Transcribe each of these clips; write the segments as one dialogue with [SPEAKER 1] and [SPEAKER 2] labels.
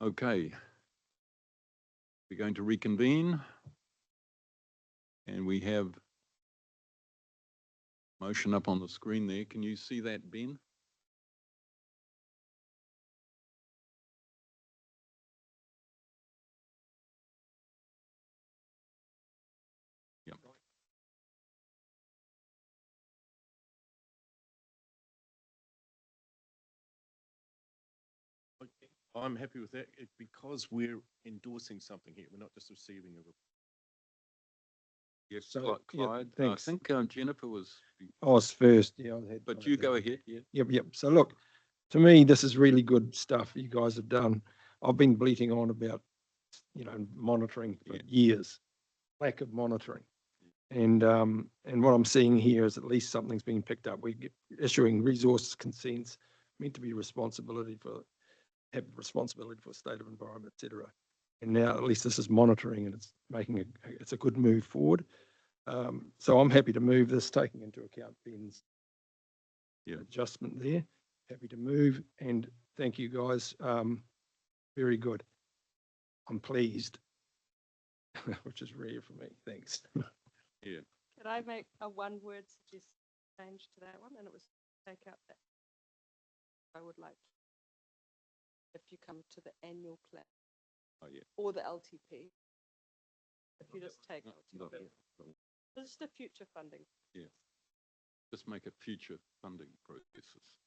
[SPEAKER 1] Okay. We're going to reconvene. And we have motion up on the screen there. Can you see that, Ben? Yep.
[SPEAKER 2] I'm happy with that because we're endorsing something here. We're not just receiving a report.
[SPEAKER 1] Yes,
[SPEAKER 3] So,
[SPEAKER 1] Clyde.
[SPEAKER 3] yeah,
[SPEAKER 1] I
[SPEAKER 3] thanks.
[SPEAKER 1] think Jennifer was,
[SPEAKER 3] I was first, yeah.
[SPEAKER 1] but you go ahead. Yeah.
[SPEAKER 3] Yep. So look, to me, this is really good stuff you guys have done. I've been bleating on about, monitoring for years, lack of monitoring. And what I'm seeing here is at least something's being picked up. We get issuing resource consents, meant to be have responsibility for state of environment, et cetera. And now at least this is monitoring and it's it's a good move forward. So I'm happy to move this, taking into account Ben's adjustment there. Happy to move, and thank you guys. Very good. I'm pleased, which is rare for me. Thanks.
[SPEAKER 1] Yeah.
[SPEAKER 4] Could I make a one-word suggestion change to that one? And it was take out that. I would like, if you come to the annual plan.
[SPEAKER 1] Oh, yeah.
[SPEAKER 4] Or the LTP. If you just take LTP. This is the future funding.
[SPEAKER 1] Yeah. Just make it future funding processes.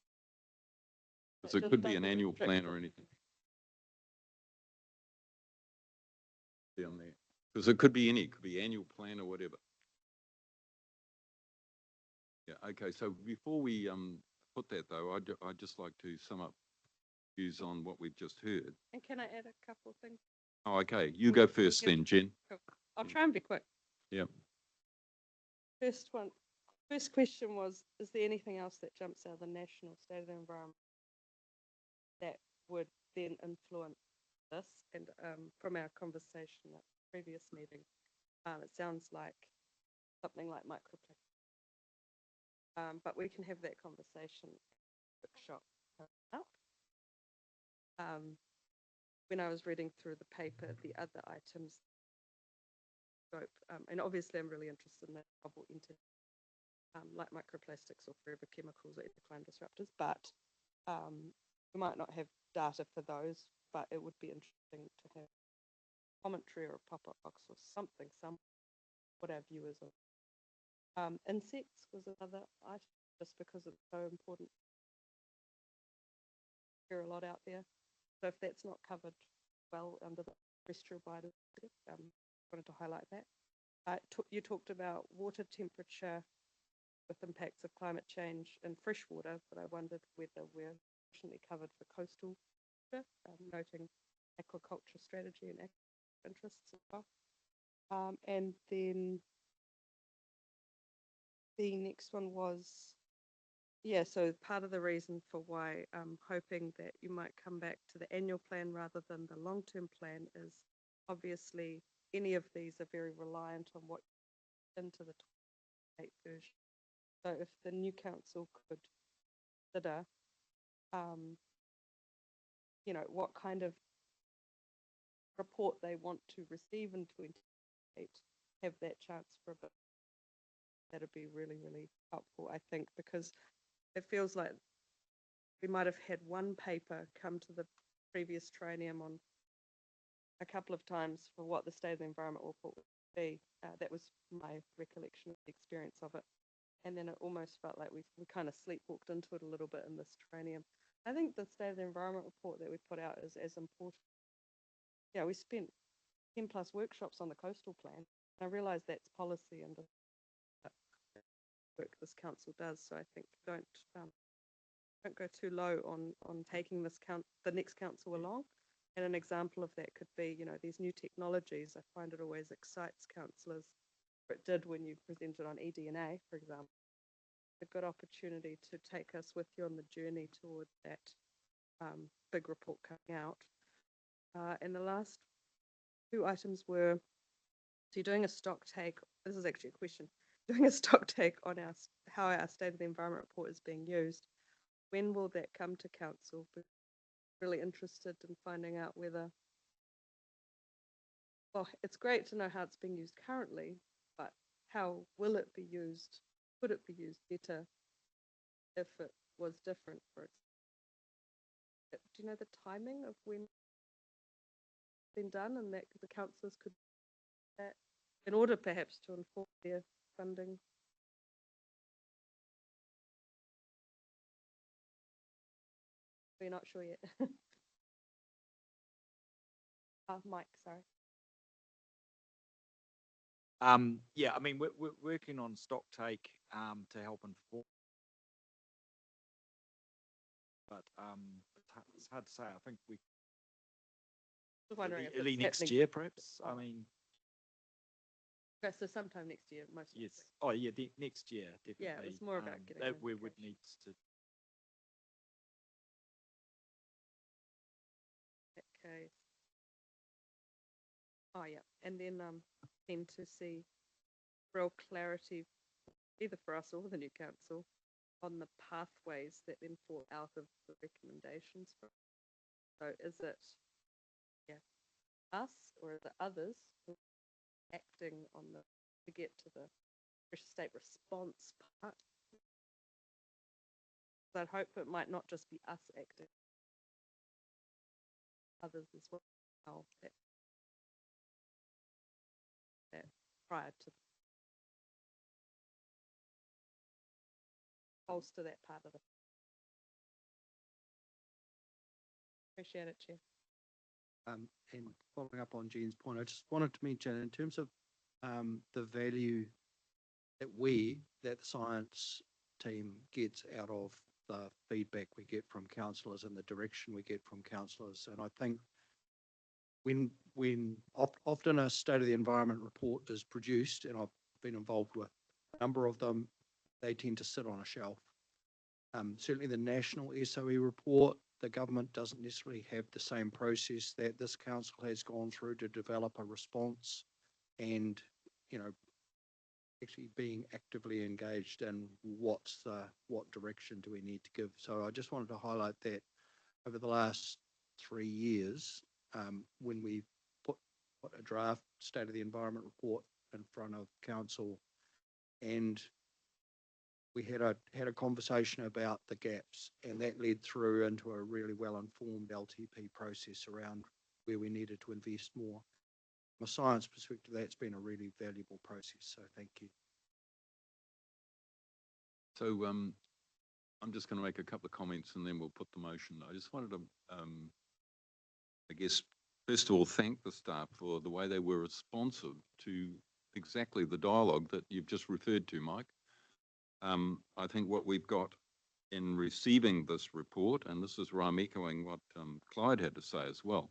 [SPEAKER 1] Because it could be an annual plan or anything. Down there. Because it could be it could be annual plan or whatever. Yeah, okay, so before we put that though, I'd just like to sum up views on what we've just heard.
[SPEAKER 4] And can I add a couple of things?
[SPEAKER 1] Oh, okay, you go first then, Jen.
[SPEAKER 4] Cool. I'll try and be quick.
[SPEAKER 1] Yeah.
[SPEAKER 4] First question was, is there anything else that jumps out of the national state of the environment that would then influence this? And from our conversation at the previous meeting, it sounds like something like microplastic. But we can have that conversation workshop up. When I was reading through the paper, the other items, and obviously I'm really interested in that novel entity, like microplastics or forever chemicals or endocrine disruptors, but we might not have data for those, but it would be interesting to have commentary or a pop-up box or something, what our viewers are. Insects was another item, just because it's so important. There are a lot out there. So if that's not covered well under the terrestrial biodiversity, wanted to highlight that. You talked about water temperature with impacts of climate change and freshwater, but I wondered whether we're sufficiently covered for coastal water, noting aquaculture strategy and interests as well. And then the next one was, so part of the reason for why I'm hoping that you might come back to the annual plan rather than the long-term plan is obviously any of these are very reliant on what into the 28 version. So if the new council could consider, what kind of report they want to receive in 28, have that chance for a bit. That'd be really, really helpful, I think, because it feels like we might have had one paper come to the previous training on a couple of times for what the state of the environment report would be. That was my recollection of the experience of it. And then it almost felt like we kind of sleepwalked into it a little bit in this training. I think the state of the environment report that we put out is as important. Yeah, we spent 10 plus workshops on the coastal plan. I realize that's policy and the work this council does. So I think don't go too low on taking the next council along. And an example of that could be, these new technologies. I find it always excites councillors. It did when you presented on eDNA, for example. A good opportunity to take us with you on the journey toward that big report coming out. And the last two items were, so you're doing a stock take. This is actually a question. Doing a stock take on how our state of the environment report is being used. When will that come to council? really interested in finding out whether, well, it's great to know how it's being used currently, but how will it be used? Could it be used better if it was different? For example, do you know the timing of when it's been done, and that the councillors could do that in order perhaps to inform their funding? We're not sure yet. Mike, sorry.
[SPEAKER 5] Yeah, I mean, we're working on stock take to help inform. But it's hard to say. I think we
[SPEAKER 4] Just wondering if
[SPEAKER 5] early
[SPEAKER 4] it's
[SPEAKER 5] next
[SPEAKER 4] happening.
[SPEAKER 5] year, perhaps. I mean,
[SPEAKER 4] Okay, so sometime next year, most
[SPEAKER 5] yes.
[SPEAKER 4] likely.
[SPEAKER 5] Oh, yeah, next year, definitely.
[SPEAKER 4] Yeah, it's more about getting
[SPEAKER 5] that we would
[SPEAKER 4] notification.
[SPEAKER 5] need to.
[SPEAKER 4] Okay. Oh yeah, and then keen to see real clarity, either for us or the new council, on the pathways that then fall out of the recommendations. So is it, yeah, us or the others who are acting on the to get to the pressure state response part? So I'd hope it might not just be us acting, others as well. That prior to bolster that part of it. Appreciate it, Chair.
[SPEAKER 6] And following up on Jean's point, I just wanted to mention in terms of the value that the science team gets out of the feedback we get from councillors and the direction we get from councillors. And I think when often a state of the environment report is produced, and I've been involved with a number of them, they tend to sit on a shelf. Certainly the national SOE report, the government doesn't necessarily have the same process that this council has gone through to develop a response and, actually being actively engaged in what direction do we need to give. So I just wanted to highlight that over the last 3 years, when we put a draft state of the environment report in front of council, and we had a conversation about the gaps, and that led through into a really well-informed LTP process around where we needed to invest more. From a science perspective, that's been a really valuable process, so thank you.
[SPEAKER 1] So I'm just going to make a couple of comments and then we'll put the motion. I just wanted to, I guess, first of all, thank the staff for the way they were responsive to exactly the dialogue that you've just referred to, Mike. I think what we've got in receiving this report, and this is where I'm echoing what Clyde had to say as well,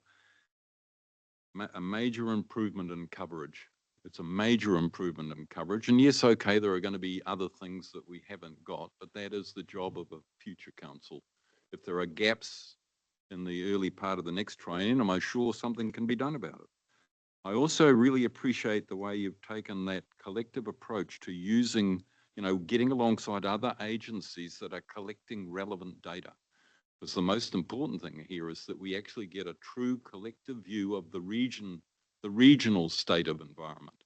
[SPEAKER 1] a major improvement in coverage. It's a major improvement in coverage. And yes, okay, there are going to be other things that we haven't got, but that is the job of a future council. If there are gaps in the early part of the next triennium, I'm sure something can be done about it. I also really appreciate the way you've taken that collective approach to using, getting alongside other agencies that are collecting relevant data. Because the most important thing here is that we actually get a true collective view of the regional state of environment.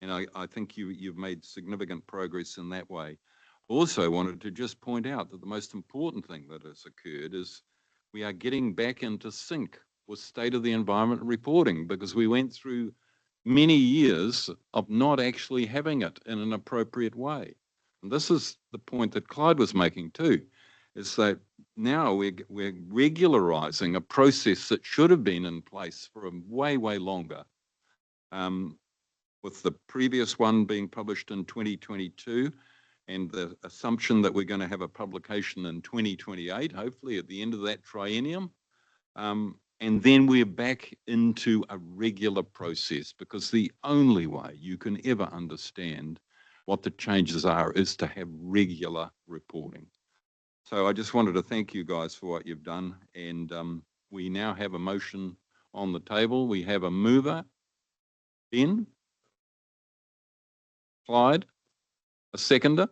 [SPEAKER 1] And I think you've made significant progress in that way. Also wanted to just point out that the most important thing that has occurred is we are getting back into sync with state of the environment reporting, because we went through many years of not actually having it in an appropriate way. And this is the point that Clyde was making too, is that now we're regularizing a process that should have been in place for a way, way longer. With the previous one being published in 2022 and the assumption that we're going to have a publication in 2028, hopefully at the end of that triennium. And then we're back into a regular process, because the only way you can ever understand what the changes are is to have regular reporting. So I just wanted to thank you guys for what you've done. And we now have a motion on the table. We have a mover, Ben, Clyde, a seconder.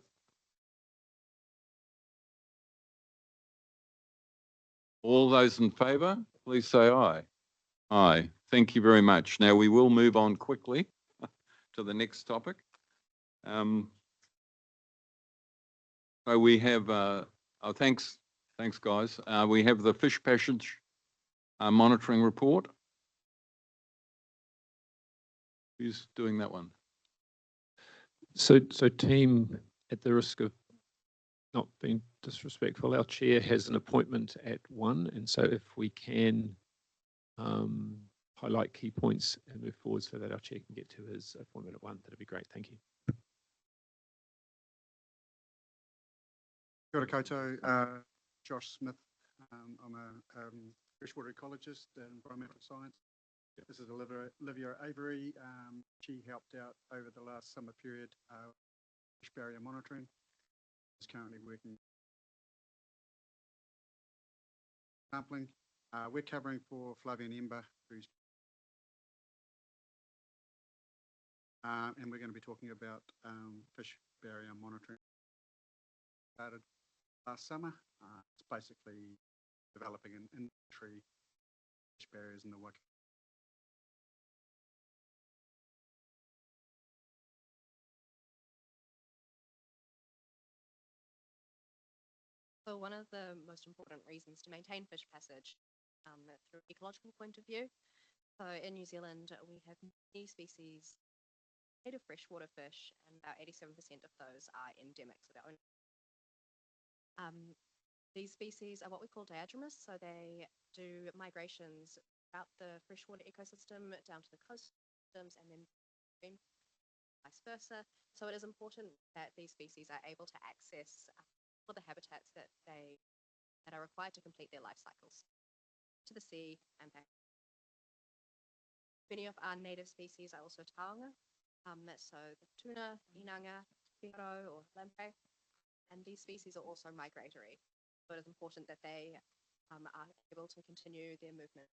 [SPEAKER 1] All those in favour, please say aye. Aye. Thank you very much. Now we will move on quickly to the next topic. So we have, thanks guys. We have the fish passage monitoring report. Who's doing that one?
[SPEAKER 7] So team, at the risk of not being disrespectful, our chair has an appointment at 1, and so if we can highlight key points and move forward so that our chair can get to his appointment at 1, that'd be great. Thank you.
[SPEAKER 8] Kia ora koutou, Josh Smith. I'm a freshwater ecologist and environmental science. This is Olivia Avery. She helped out over the last summer period fish barrier monitoring. Is currently working sampling. We're covering for Flavian Ember, who's and we're going to be talking about fish barrier monitoring. Started last summer. It's basically developing an inventory fish barriers in the Waikato.
[SPEAKER 9] So one of the most important reasons to maintain fish passage through an ecological point of view. So in New Zealand, we have many species, native freshwater fish, and about 87% of those are endemic. So they're only these species are what we call diadromous, so they do migrations throughout the freshwater ecosystem down to the coast systems and then vice versa. So it is important that these species are able to access all the habitats that are required to complete their life cycles to the sea and back. Many of our native species are also taonga, so the tuna, inanga, whiro, or lamprey, and these species are also migratory. So it is important that they are able to continue their movement.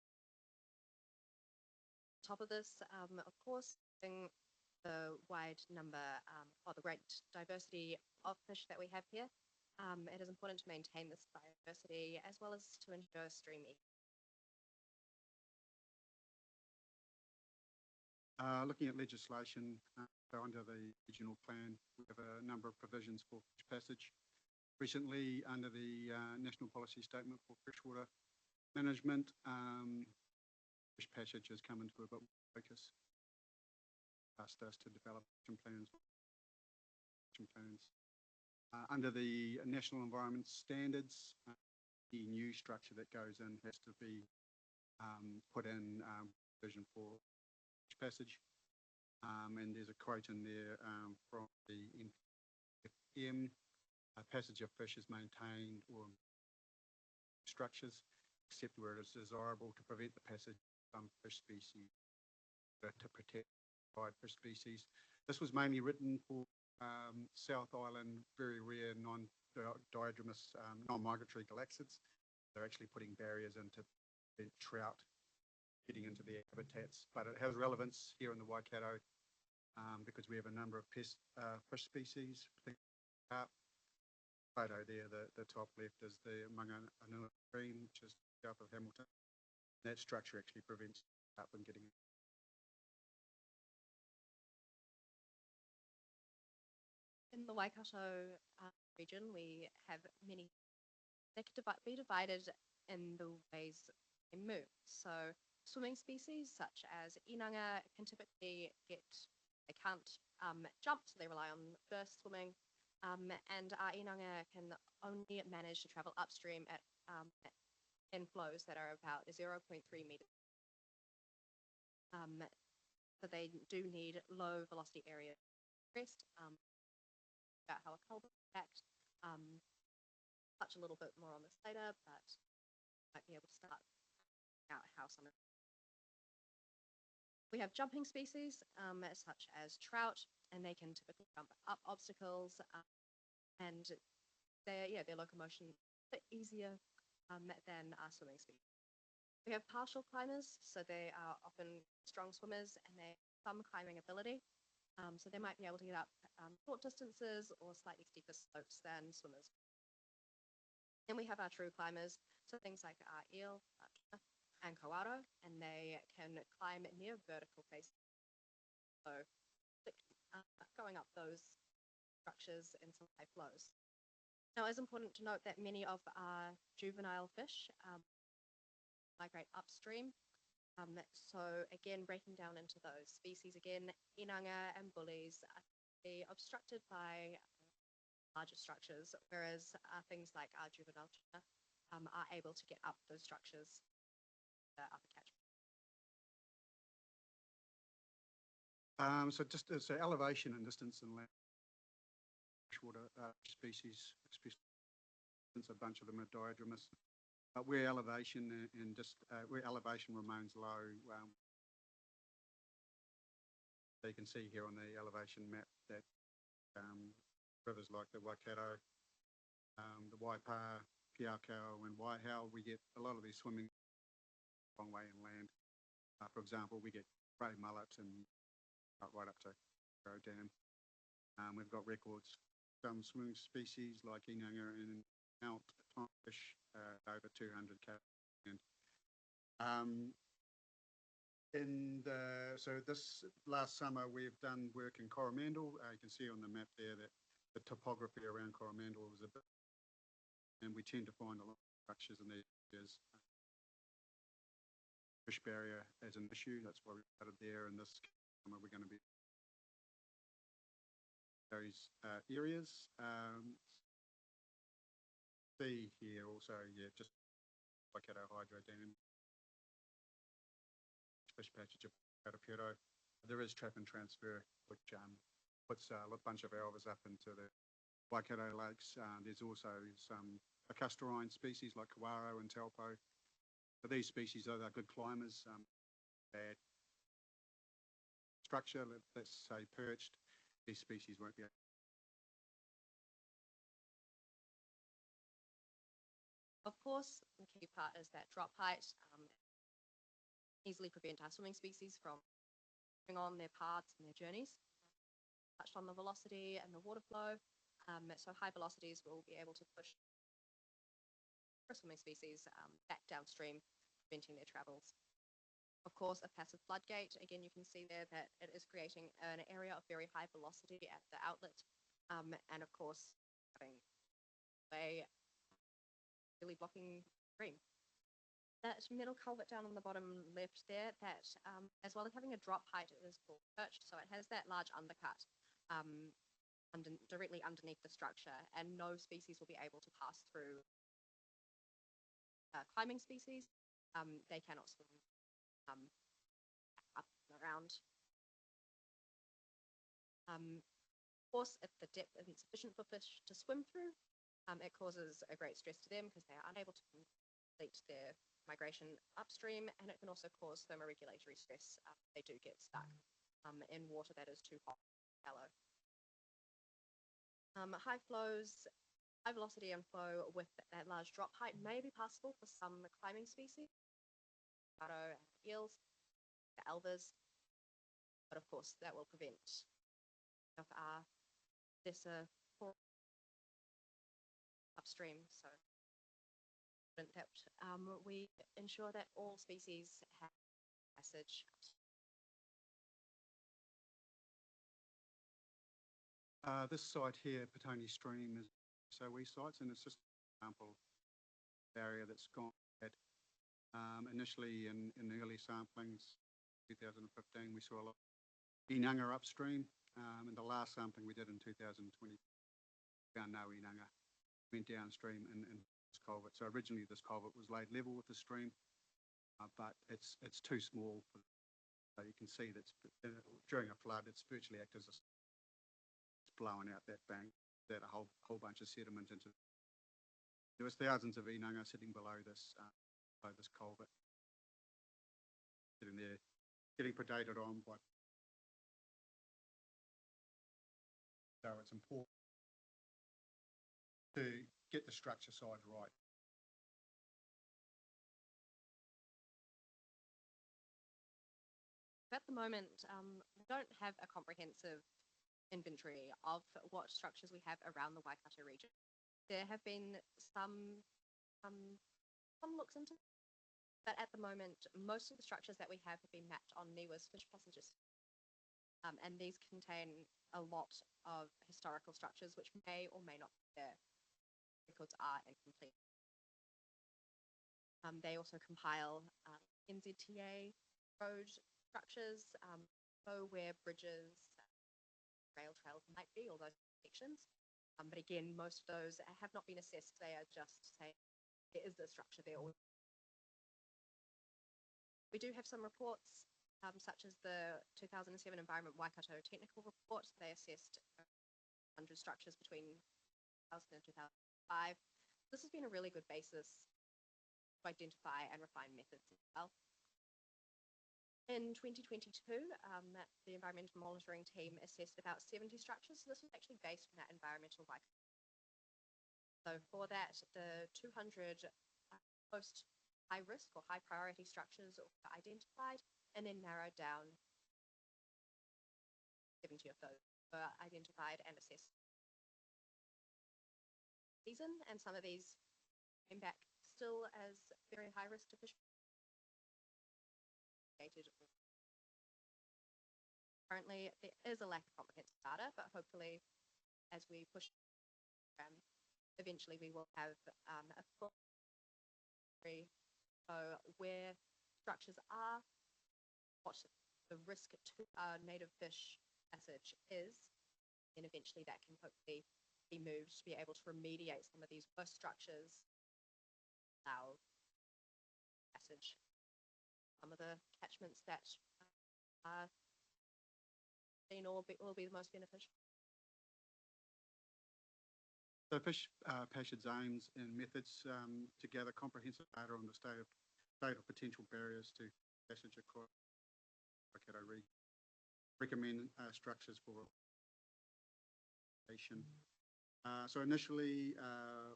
[SPEAKER 9] On top of this, of course, the wide number or the great diversity of fish that we have here, it is important to maintain this biodiversity as well as to ensure stream
[SPEAKER 8] Looking at legislation, so under the regional plan, we have a number of provisions for fish passage. Recently, under the National Policy Statement for Freshwater Management, fish passage has come into a bit more focus. Asked us to develop action plans. Under the National Environment Standards, the new structure that goes in has to be put in provision for fish passage. And there's a quote in there from the NFM. Passage of fish is maintained or structures, except where it is desirable to prevent the passage of some fish species, to protect fish species. This was mainly written for South Island, very rare non-diadromous, non-migratory galaxids. They're actually putting barriers into the trout getting into their habitats, but it has relevance here in the Waikato because we have a number of fish species, particularly carp. Photo there, the top left is the Manganua Green, which is south of Hamilton. That structure actually prevents carp from getting in.
[SPEAKER 9] In the Waikato region, we have many that can be divided in the ways they move. So swimming species such as inanga can typically they can't jump, so they rely on burst swimming. And our inanga can only manage to travel upstream at in flows that are about 0.3 meters. So they do need low velocity area rest. About how a culvert act. Touch a little bit more on this later, but might be able to start out how some. We have jumping species such as trout, and they can typically jump up obstacles, and their locomotion is a bit easier than our swimming species. We have partial climbers, so they are often strong swimmers and they have some climbing ability. So they might be able to get up short distances or slightly steeper slopes than swimmers. Then we have our true climbers. So things like eel and koaro, and they can climb near vertical faces. So going up those structures in some high flows. Now, it's important to note that many of our juvenile fish migrate upstream. So again, breaking down into those species again, inanga and bullies are obstructed by larger structures, whereas things like our juvenile tuna are able to get up those structures, upper catchment.
[SPEAKER 8] So elevation and distance and land freshwater species, especially since a bunch of them are diadromous. Where elevation where elevation remains low, so you can see here on the elevation map that rivers like the Waikato, the Waipa, Piakau and Waihau, we get a lot of these swimming a long way inland. For example, we get grey mullet and right up to Roe Dam. We've got records some swimming species like inanga and mount fish over 200 k. So this last summer we've done work in Coromandel. You can see on the map there that the topography around Coromandel was a bit, and we tend to find a lot of structures in these areas. Fish barrier as an issue, that's why we started there, and this summer we're going to be those areas. See here also, yeah, just Waikato Hydro Dam, fish passage of Karakia. There is trap and transfer, which puts a bunch of elvers up into the Waikato lakes. There's also some lacustarine species like koaro and taupo. But these species are good climbers, bad structure, let's say perched. These species won't be able.
[SPEAKER 9] Of course, the key part is that drop height easily prevent our swimming species from moving on their paths and their journeys. Touched on the velocity and the water flow. So high velocities will be able to push swimming species back downstream, preventing their travels. Of course, a passive floodgate, again, you can see there that it is creating an area of very high velocity at the outlet. And of course, having a really blocking stream. That middle culvert down on the bottom left there, that as well as having a drop height, it is called perched, so it has that large undercut directly underneath the structure, and no species will be able to pass through. Climbing species, they cannot swim up and around. Of course, if the depth isn't sufficient for fish to swim through, it causes a great stress to them because they are unable to complete their migration upstream, and it can also cause thermoregulatory stress. They do get stuck in water that is too hot, shallow. High flows, high velocity and flow with that large drop height may be possible for some climbing species, eels, the elvers, but of course that will prevent of our lesser upstream. So that we ensure that all species have passage.
[SPEAKER 8] This site here, Petone Stream, is SOE sites, and it's just an example area that's gone at initially in the early samplings, 2015, we saw a lot of inanga upstream. And the last sampling we did in 2020, found no inanga, went downstream in this culvert. So originally this culvert was laid level with the stream, but it's too small. So you can see that during a flood, it's virtually acts as it's blowing out that bank, that a whole bunch of sediment into. There was thousands of inanga sitting below this culvert, sitting there, getting predated on by. So it's important to get the structure side right.
[SPEAKER 9] At the moment, we don't have a comprehensive inventory of what structures we have around the Waikato region. There have been some One looks into, but at the moment, most of the structures that we have been mapped on NIWA's fish passages. And these contain a lot of historical structures which may or may not be there. Records are incomplete. They also compile NZTA road structures, so where bridges, rail trails might be, all those sections. But again, most of those have not been assessed. They are just saying, there is a structure there. We do have some reports, such as the 2007 Environment Waikato Technical Report. They assessed 100 structures between 2000 and 2005. This has been a really good basis to identify and refine methods as well. In 2022, the environmental monitoring team assessed about 70 structures. So this was actually based on that environmental Waikato. So for that, the 200 most high risk or high priority structures were identified and then narrowed down. 70 of those were identified and assessed season, and some of these came back still as very high risk to fish. Currently, there is a lack of comprehensive data, but hopefully, as we push, eventually we will have a full so where structures are, what the risk to our native fish passage is, and eventually that can hopefully be moved to be able to remediate some of these worst structures, allow passage. Some of the catchments that are seen will be the most beneficial.
[SPEAKER 8] So fish passage aims and methods to gather comprehensive data on the state of potential barriers to passage across Waikato region. Recommend structures for relation. So initially,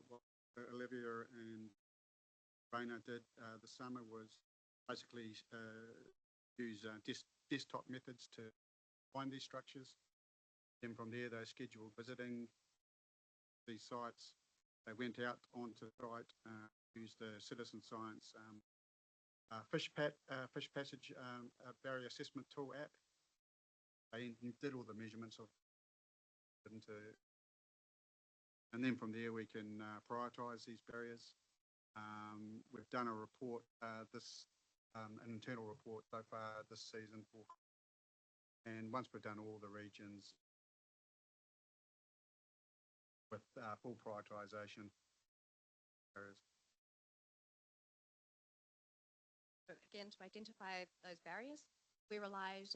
[SPEAKER 8] what Olivia and Raina did this summer was basically use desktop methods to find these structures. Then from there, they scheduled visiting these sites. They went out onto the site, used the citizen science fish passage barrier assessment tool app. They did all the measurements of and then from there we can prioritise these barriers. We've done a report, an internal report so far this season, and once we've done all the regions with full prioritisation areas.
[SPEAKER 9] So again, to identify those barriers, we relied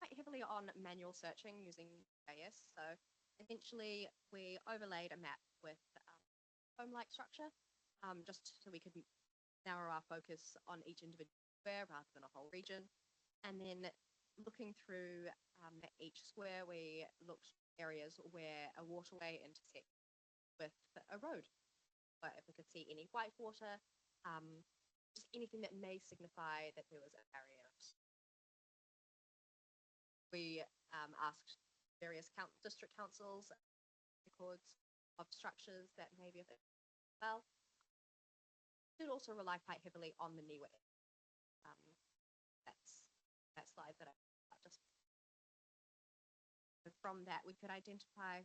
[SPEAKER 9] quite heavily on manual searching using GIS. So essentially, we overlaid a map with home-like structure, just so we could narrow our focus on each individual square rather than a whole region. And then looking through each square, we looked at areas where a waterway intersects with a road. But if we could see any white water, just anything that may signify that there was a barrier. We asked various district councils records of structures that may be affected as well. We did also rely quite heavily on the NIWA. That's that slide that I just. From that, we could identify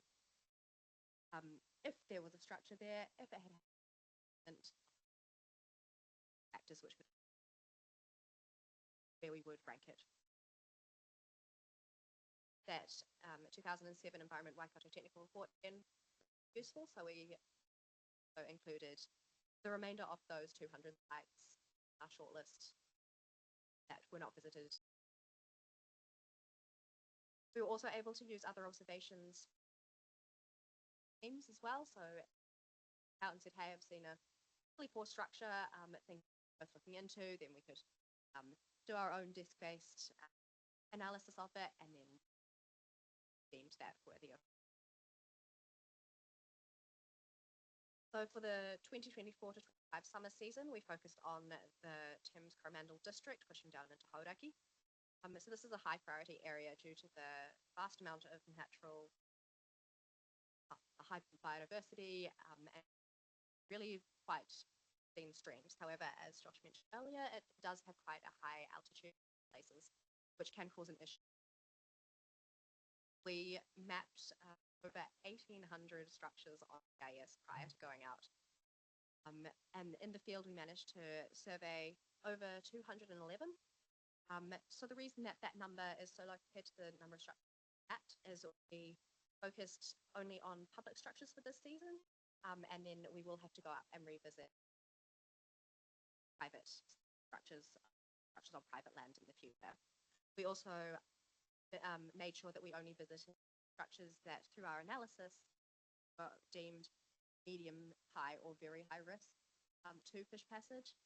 [SPEAKER 9] if there was a structure there, if it had factors which would, where we would rank it. That 2007 Environment Waikato Technical Report then useful, so we included the remainder of those 200 sites, our shortlist that were not visited. We were also able to use other observations teams as well. So out and said, hey, I've seen a really poor structure, thing worth looking into, then we could do our own desk-based analysis of it and then deemed that worthy of. So for the 2024 to 25 summer season, we focused on the Thames Coromandel district, pushing down into Hauraki. So this is a high priority area due to the vast amount of natural, high biodiversity, and really quite clean streams. However, as Josh mentioned earlier, it does have quite a high altitude places, which can cause an issue. We mapped over 1,800 structures on GIS prior to going out. And in the field, we managed to survey over 211. So the reason that that number is so low compared to the number of structures is we focused only on public structures for this season, and then we will have to go out and revisit private structures on private land in the future. We also made sure that we only visited structures that, through our analysis, were deemed medium, high, or very high risk to fish passage.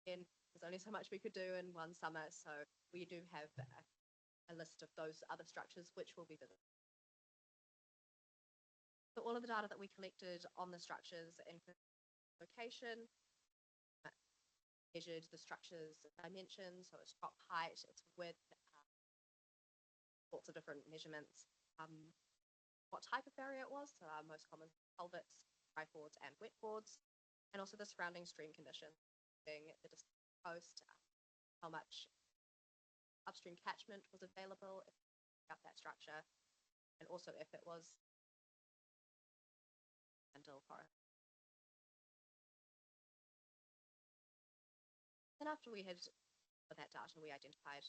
[SPEAKER 9] And there's only so much we could do in one summer, so we do have a list of those other structures which will be visited. So all of the data that we collected on the structures, including location, measured the structure's dimensions, so its top height, its width, sorts of different measurements, what type of barrier it was, so our most common culverts, trifords, and wetboards, and also the surrounding stream conditions, being the distance to the coast, how much upstream catchment was available if we got that structure, and also if it was until forest. And after we had that data, we identified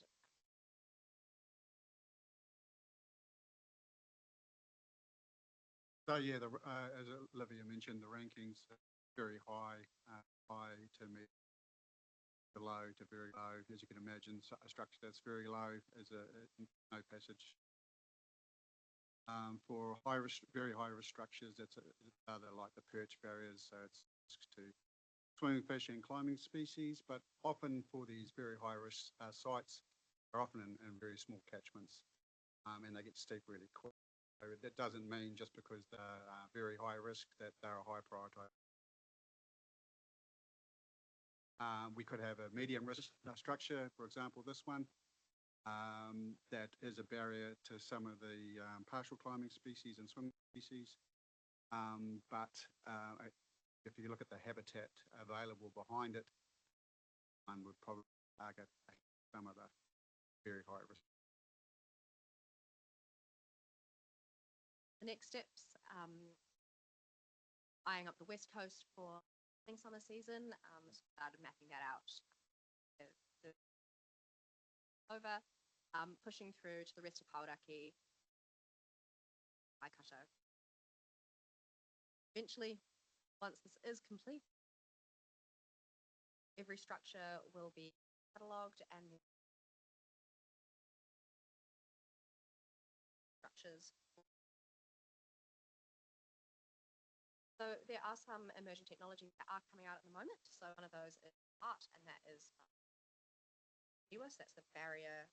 [SPEAKER 8] So yeah, as Olivia mentioned, the rankings are very high, high to mid, to low to very low. As you can imagine, a structure that's very low is a no passage. For very high risk structures, that's other like the perch barriers, so it's to swimming fish and climbing species. But often for these very high risk sites, they're often in very small catchments, and they get steep really quick. So that doesn't mean just because they're very high risk that they're a high priority. We could have a medium risk structure, for example, this one, that is a barrier to some of the partial climbing species and swimming species. But if you look at the habitat available behind it, one would probably target some of the very high risk.
[SPEAKER 9] the next steps. Eyeing up the west coast for summer season, started mapping that out over, pushing through to the rest of Karakia, Waikato. Eventually, once this is complete, every structure will be catalogued and structures. So there are some emerging technologies that are coming out at the moment. So one of those is art, and that is US, that's the barrier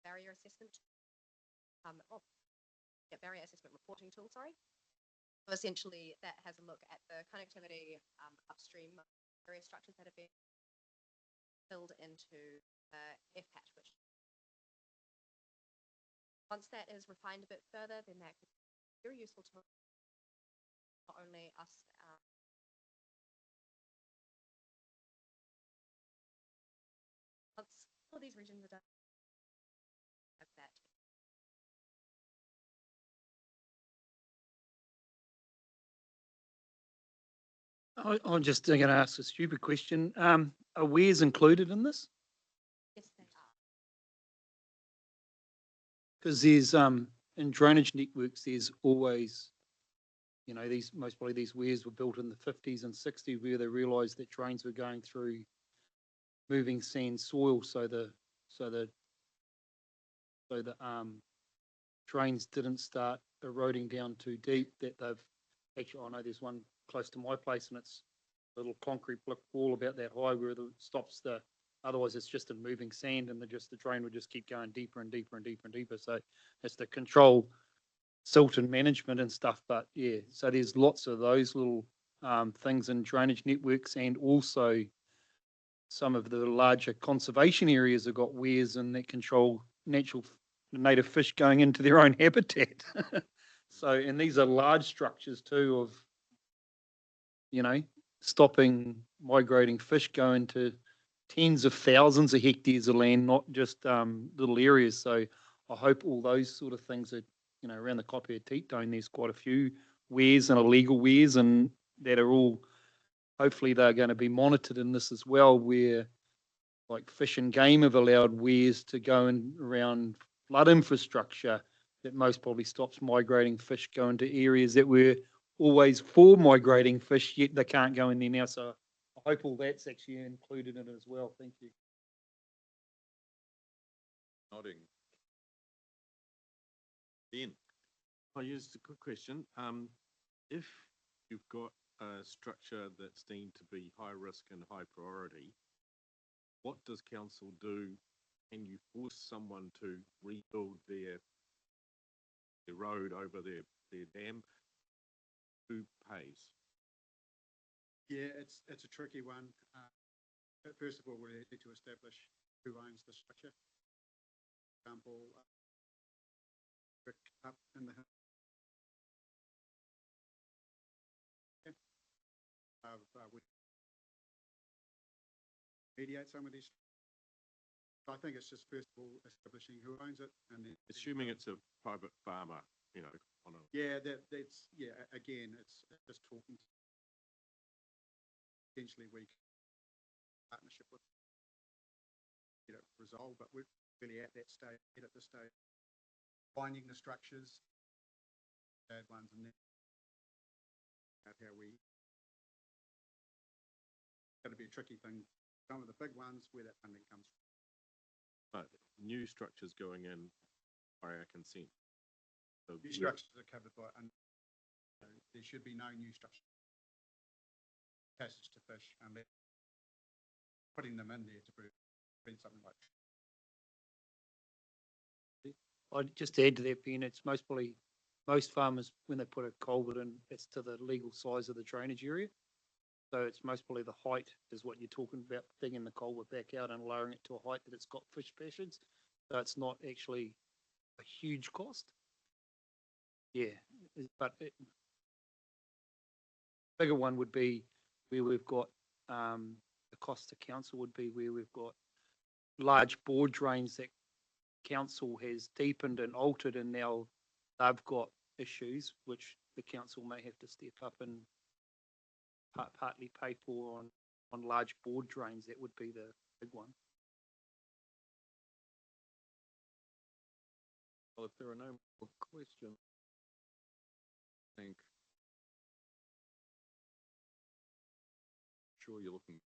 [SPEAKER 9] assessment. Barrier assessment reporting tool, sorry. So essentially that has a look at the connectivity upstream various structures that have been filled into FCAT, which once that is refined a bit further, then that could be very useful to not only us once all these regions are done, have that.
[SPEAKER 3] I'm just going to ask a stupid question. Are weirs included in this?
[SPEAKER 9] Yes, they are.
[SPEAKER 3] Because there's in drainage networks, there's always, you know, most probably these weirs were built in the 50s and 60s where they realised that drains were going through moving sand soil, so the drains didn't start eroding down too deep. That they've actually, I know there's one close to my place, and it's a little concrete brick wall about that high where it stops the. Otherwise, it's just a moving sand, and the drain would just keep going deeper and deeper and deeper and deeper. So it's the control, silt and management and stuff. But yeah, so there's lots of those little things in drainage networks, and also some of the larger conservation areas have got weirs and that control native fish going into their own habitat. So, and these are large structures too of, you know,
[SPEAKER 6] stopping migrating fish going to tens of thousands of hectares of land, not just little areas. So I hope all those sort of things are, around the Kapia Teton, there's quite a few weirs and illegal weirs, and that are all, hopefully they're going to be monitored in this as well, where like Fish and Game have allowed weirs to go in around flood infrastructure that most probably stops migrating fish going to areas that were always for migrating fish, yet they can't go in there now. So I hope all that's actually included in it as well. Thank you.
[SPEAKER 1] Nodding. Ben,
[SPEAKER 2] Oh, yes, it's a good question. If you've got a structure that's deemed to be high risk and high priority, what does council do? Can you force someone to rebuild their road over their dam? Who pays?
[SPEAKER 8] Yeah, it's a tricky one. But first of all, we need to establish who owns the structure. For example, up in the we mediate some of these. I think it's just first of all establishing who owns it, and then
[SPEAKER 2] Assuming it's a private farmer, on a.
[SPEAKER 8] yeah, that's again, it's just talking. Potentially, we partnership with resolve, but we're really at that stage, at this stage, finding the structures, bad ones, and then how we. Going to be a tricky thing. Some of the big ones where that funding comes from.
[SPEAKER 2] But new structures going in by our consent. So
[SPEAKER 8] New structures are covered by, and there should be no new structure passage to fish unless putting them in there to prevent something like.
[SPEAKER 6] I'd just add to that, Ben, it's most farmers, when they put a culvert in, it's to the legal size of the drainage area. So it's most probably the height is what you're talking about, digging the culvert back out and lowering it to a height that it's got fish passage. So it's not actually a huge cost. Yeah, but bigger one would be where we've got the cost to council would be where we've got large bore drains that council has deepened and altered, and now they've got issues which the council may have to step up and partly pay for on large bore drains. That would be the big one.
[SPEAKER 1] well, if there are no more questions, I think. Sure, you're looking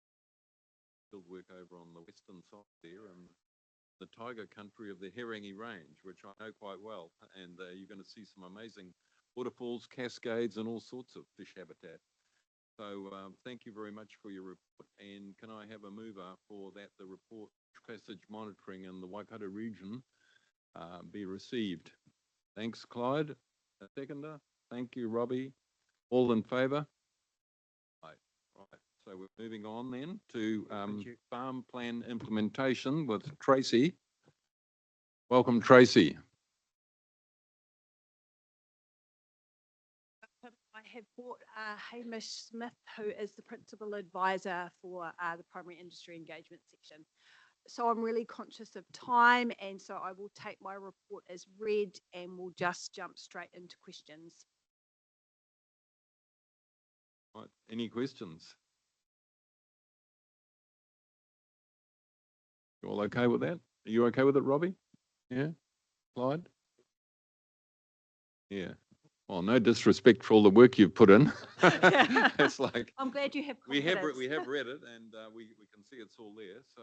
[SPEAKER 1] field work over on the western side there and the tiger country of the Herengi Range, which I know quite well, and you're going to see some amazing waterfalls, cascades, and all sorts of fish habitat. So thank you very much for your report. And can I have a mover for that the report passage monitoring in the Waikato region be received? Thanks, Clyde. A seconder. Thank you, Robbie. All in favour? Right. So we're moving on then to farm plan implementation with Tracy. Welcome, Tracy.
[SPEAKER 10] I have brought Hamish Smith, who is the principal advisor for the primary industry engagement section. So I'm really conscious of time, and so I will take my report as read and we'll just jump straight into questions.
[SPEAKER 1] Right. Any questions? You all okay with that? Are you okay with it, Robbie? Yeah? Clyde? Yeah. Well, no disrespect for all the work you've put in. It's like
[SPEAKER 10] I'm glad you have
[SPEAKER 1] we
[SPEAKER 10] confidence.
[SPEAKER 1] have read it, and we can see it's all there. So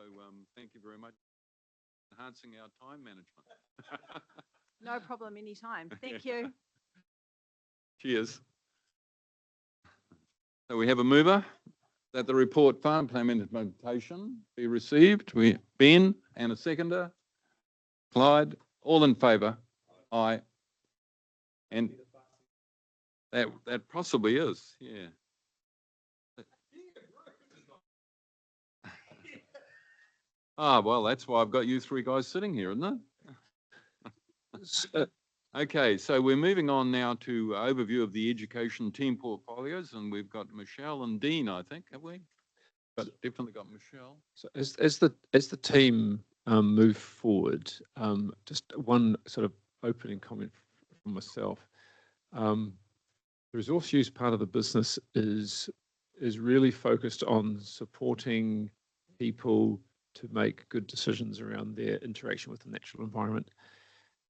[SPEAKER 1] thank you very much for enhancing our time management.
[SPEAKER 10] No problem, anytime. Thank you.
[SPEAKER 1] Cheers. So we have a mover that the report farm plan implementation be received. Ben and a seconder. Clyde, all in favour? Aye. And that possibly is, yeah. Ah, well, that's why I've got you three guys sitting here, isn't it? Okay, so we're moving on now to overview of the education team portfolios, and we've got Michelle and Dean, I think, have we? But definitely got Michelle.
[SPEAKER 7] So as the team move forward, just one sort of opening comment from myself. The resource use part of the business is really focused on supporting people to make good decisions around their interaction with the natural environment.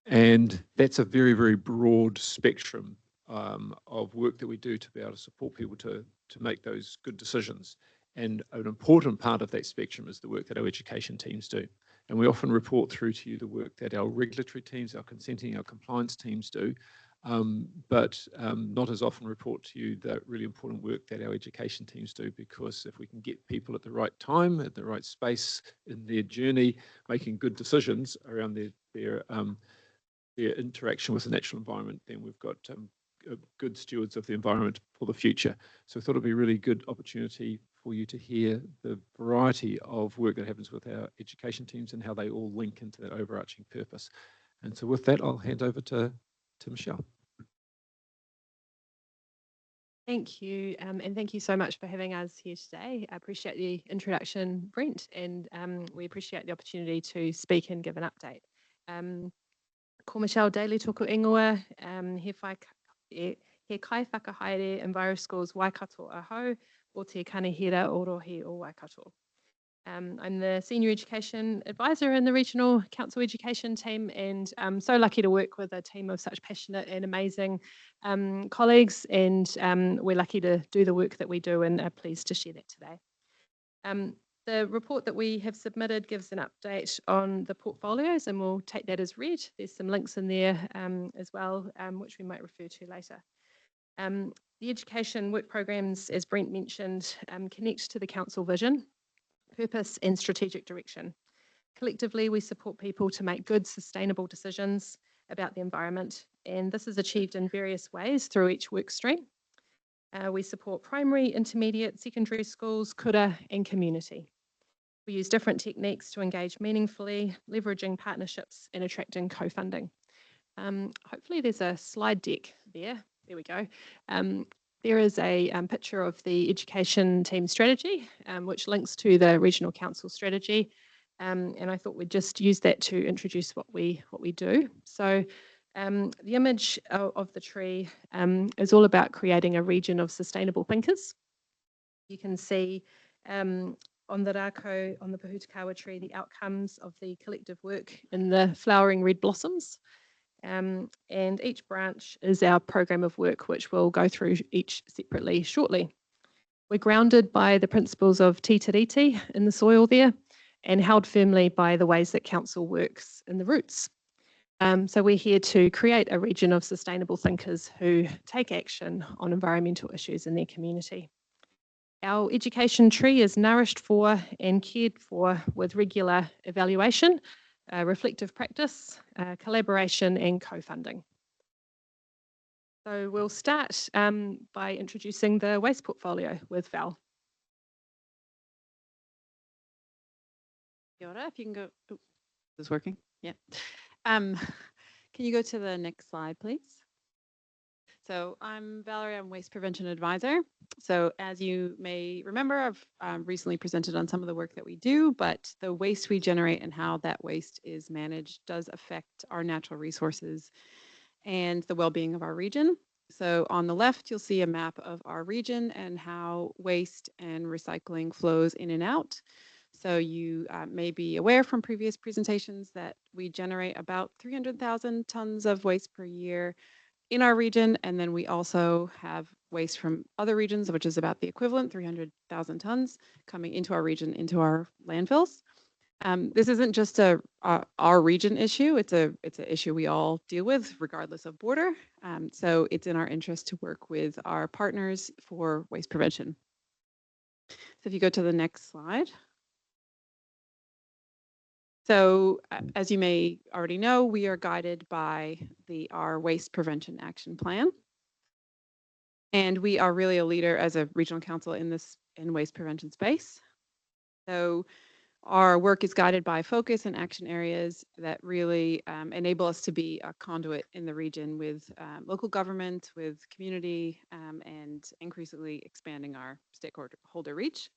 [SPEAKER 7] And that's a very, very broad spectrum of work that we do to be able to support people to make those good decisions. And an important part of that spectrum is the work that our education teams do. And we often report through to you the work that our regulatory teams, our consenting, our compliance teams do, but not as often report to you the really important work that our education teams do, because if we can get people at the right time, at the right space in their journey, making good decisions around their interaction with the natural environment, then we've got good stewards of the environment for the future. So I thought it'd be a really good opportunity for you to hear the variety of work that happens with our education teams and how they all link into that overarching purpose. And so with that, I'll hand over to Michelle.
[SPEAKER 11] Thank you, and thank you so much for having us here today. I appreciate the introduction, Brent, and we appreciate the opportunity to speak and give an update. Ko Michelle Daly tōku ingoa, he kai whakahaere EnviroSchool's Waikato ahau o te kanehira orohi o Waikato. I'm the Senior Education Advisor in the Regional Council Education team, and I'm so lucky to work with a team of such passionate and amazing colleagues, and we're lucky to do the work that we do and are pleased to share that today. The report that we have submitted gives an update on the portfolios, and we'll take that as read. There's some links in there as well, which we might refer to later. The education work programs, as Brent mentioned, connect to the council vision, purpose and strategic direction. Collectively, we support people to make good, sustainable decisions about the environment, and this is achieved in various ways through each work stream. We support primary, intermediate, secondary schools, kura, and community. We use different techniques to engage meaningfully, leveraging partnerships and attracting co-funding. Hopefully there's a slide deck there. There we go. There is a picture of the education team strategy, which links to the regional council strategy. And I thought we'd just use that to introduce what we do. So the image of the tree is all about creating a region of sustainable thinkers. You can see on the rako, on the Pahutakawa tree, the outcomes of the collective work in the flowering red blossoms. And each branch is our program of work, which we'll go through each separately shortly. We're grounded by the principles of Te Tiriti in the soil there, and held firmly by the ways that council works in the roots. So we're here to create a region of sustainable thinkers who take action on environmental issues in their community. Our education tree is nourished for and cared for with regular evaluation, reflective practice, collaboration and co-funding. So we'll start by introducing the waste portfolio with Val.
[SPEAKER 12] Kia ora, if you can go, oh, is this working? Yeah. Can you go to the next slide, please? So I'm Valerie, I'm Waste Prevention Advisor. So as you may remember, I've recently presented on some of the work that we do, but the waste we generate and how that waste is managed does affect our natural resources and the well-being of our region. So on the left, you'll see a map of our region and how waste and recycling flows in and out. So you may be aware from previous presentations that we generate about 300,000 tons of waste per year in our region, and then we also have waste from other regions, which is about the equivalent, 300,000 tons, coming into our region, into our landfills. This isn't just our region issue, it's an issue we all deal with regardless of border. So it's in our interest to work with our partners for waste prevention. So if you go to the next slide. So as you may already know, we are guided by our Waste Prevention Action Plan. And we are really a leader as a regional council in waste prevention space. So Our work is guided by focus and action areas that really enable us to be a conduit in the region with local government, with community, and increasingly expanding our stakeholder reach.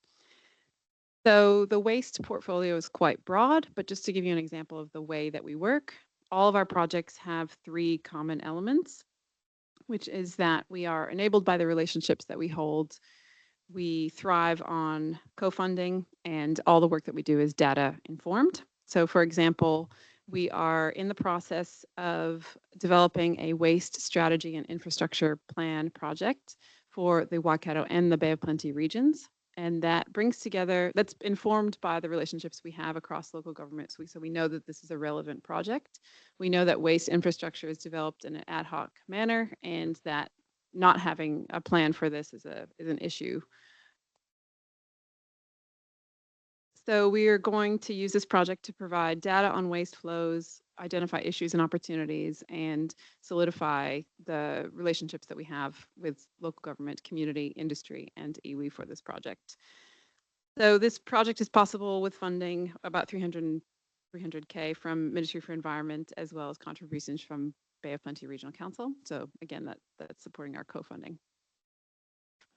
[SPEAKER 12] So the waste portfolio is quite broad, but just to give you an example of the way that we work, all of our projects have 3 common elements, which is that we are enabled by the relationships that we hold. We thrive on co-funding, and all the work that we do is data informed. So for example, we are in the process of developing a waste strategy and infrastructure plan project for the Waikato and the Bay of Plenty regions. And that brings together, that's informed by the relationships we have across local governments. So we know that this is a relevant project. We know that waste infrastructure is developed in an ad hoc manner, and that not having a plan for this is an issue. So we are going to use this project to provide data on waste flows, identify issues and opportunities, and solidify the relationships that we have with local government, community, industry, and iwi for this project. So this project is possible with funding about 300K from Ministry for Environment, as well as contributions from Bay of Plenty Regional Council. So again, that's supporting our co-funding.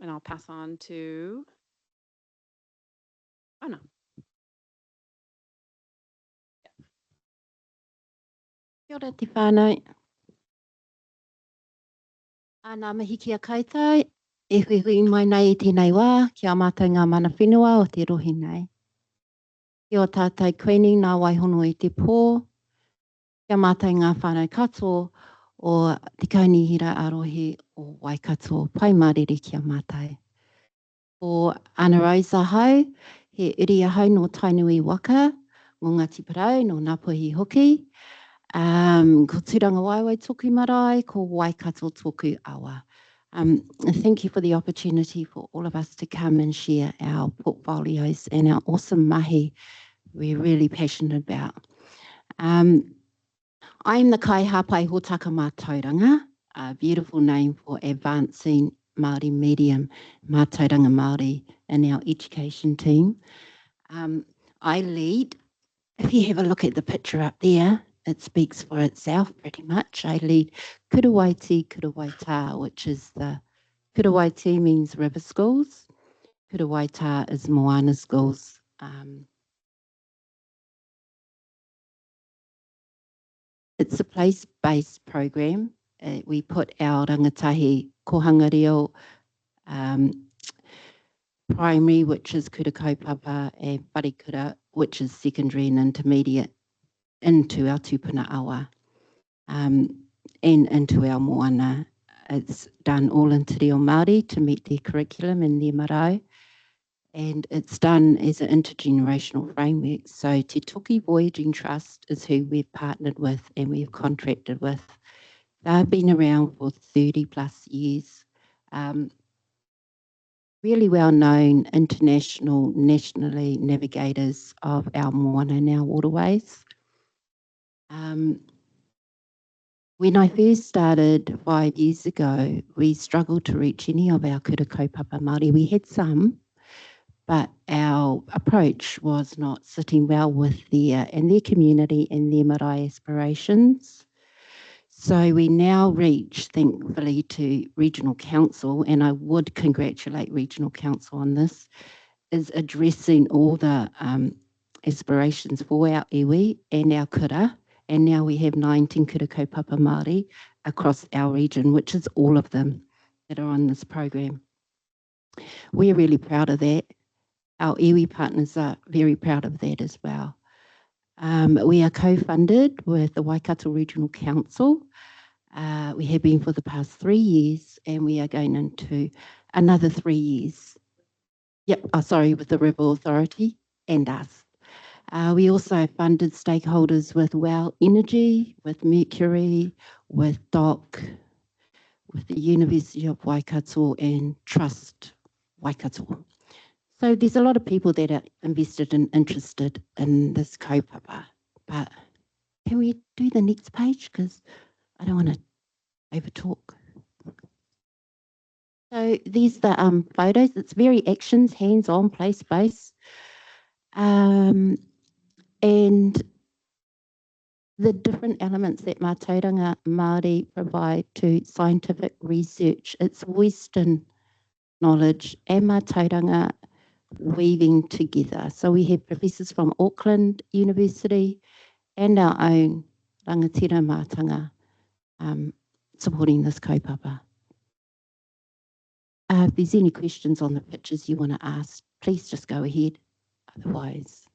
[SPEAKER 12] And I'll pass on to Anna.
[SPEAKER 13] Kia ora te whānau. Ana mihi kia koutou, e hui mai nei I tēnei wā, kia mātou ngā mana whenua o te rohi nei. Kia o tātou koeni ngā waihono I te pō, kia mātou ngā whānau katoa o te kaunihira arohi o Waikato, pai marere kia mātou. O Ana Rosa hau, he uri ahau no Tainui Waka, ngō Ngāti Parau, no Ngāpuhi Hoki, ko Turanga Waiwai tōku marae, ko Waikato tōku awa. Thank you for the opportunity for all of us to come and share our portfolios and our awesome mahi we're really passionate about. I'm the Kaihapai Hōtaka Mā Tauranga, a beautiful name for advancing Māori medium, Mā Tauranga Māori in our education team. I lead, if you have a look at the picture up there, it speaks for itself pretty much. I lead Kurawaiti Kurawaita, which is the Kurawaiti means river schools. Kurawaita is Moana schools. It's a place-based program. We put our rangatahi kohangareo primary, which is kura kaupapa, and wharikura, which is secondary and intermediate, into our tūpuna awa and into our moana. It's done all in te reo Māori to meet their curriculum and their marae, and it's done as an intergenerational framework. So Te Toki Voyaging Trust is who we've partnered with and we've contracted with. They've been around for 30 plus years. Really well-known international, nationally navigators of our moana and our waterways. When I first started 5 years ago, we struggled to reach any of our kura kaupapa Māori. We had some, but our approach was not sitting well with their community and their marae aspirations. So we now reach, thankfully, to Regional Council, and I would congratulate Regional Council on this, is addressing all the aspirations for our iwi and our kura. And now we have 19 kura kaupapa Māori across our region, which is all of them that are on this program. We're really proud of that. Our iwi partners are very proud of that as well. We are co-funded with the Waikato Regional Council. We have been for the past 3 years, and we are going into another 3 years. With the River Authority and us. We also funded stakeholders with Well Energy, with Mercury, with DOC, with the University of Waikato and Trust Waikato. So there's a lot of people that are invested and interested in this kaupapa. But can we do the next page? Because I don't want to overtalk. So these are the photos. It's very actions, hands-on, place-based. And the different elements that Mātauranga Māori provide to scientific research. It's Western knowledge and Mātauranga weaving together. So we have professors from Auckland University and our own rangatira mātanga supporting this kaupapa. If there's any questions on the pictures you want to ask, please just go ahead. Otherwise,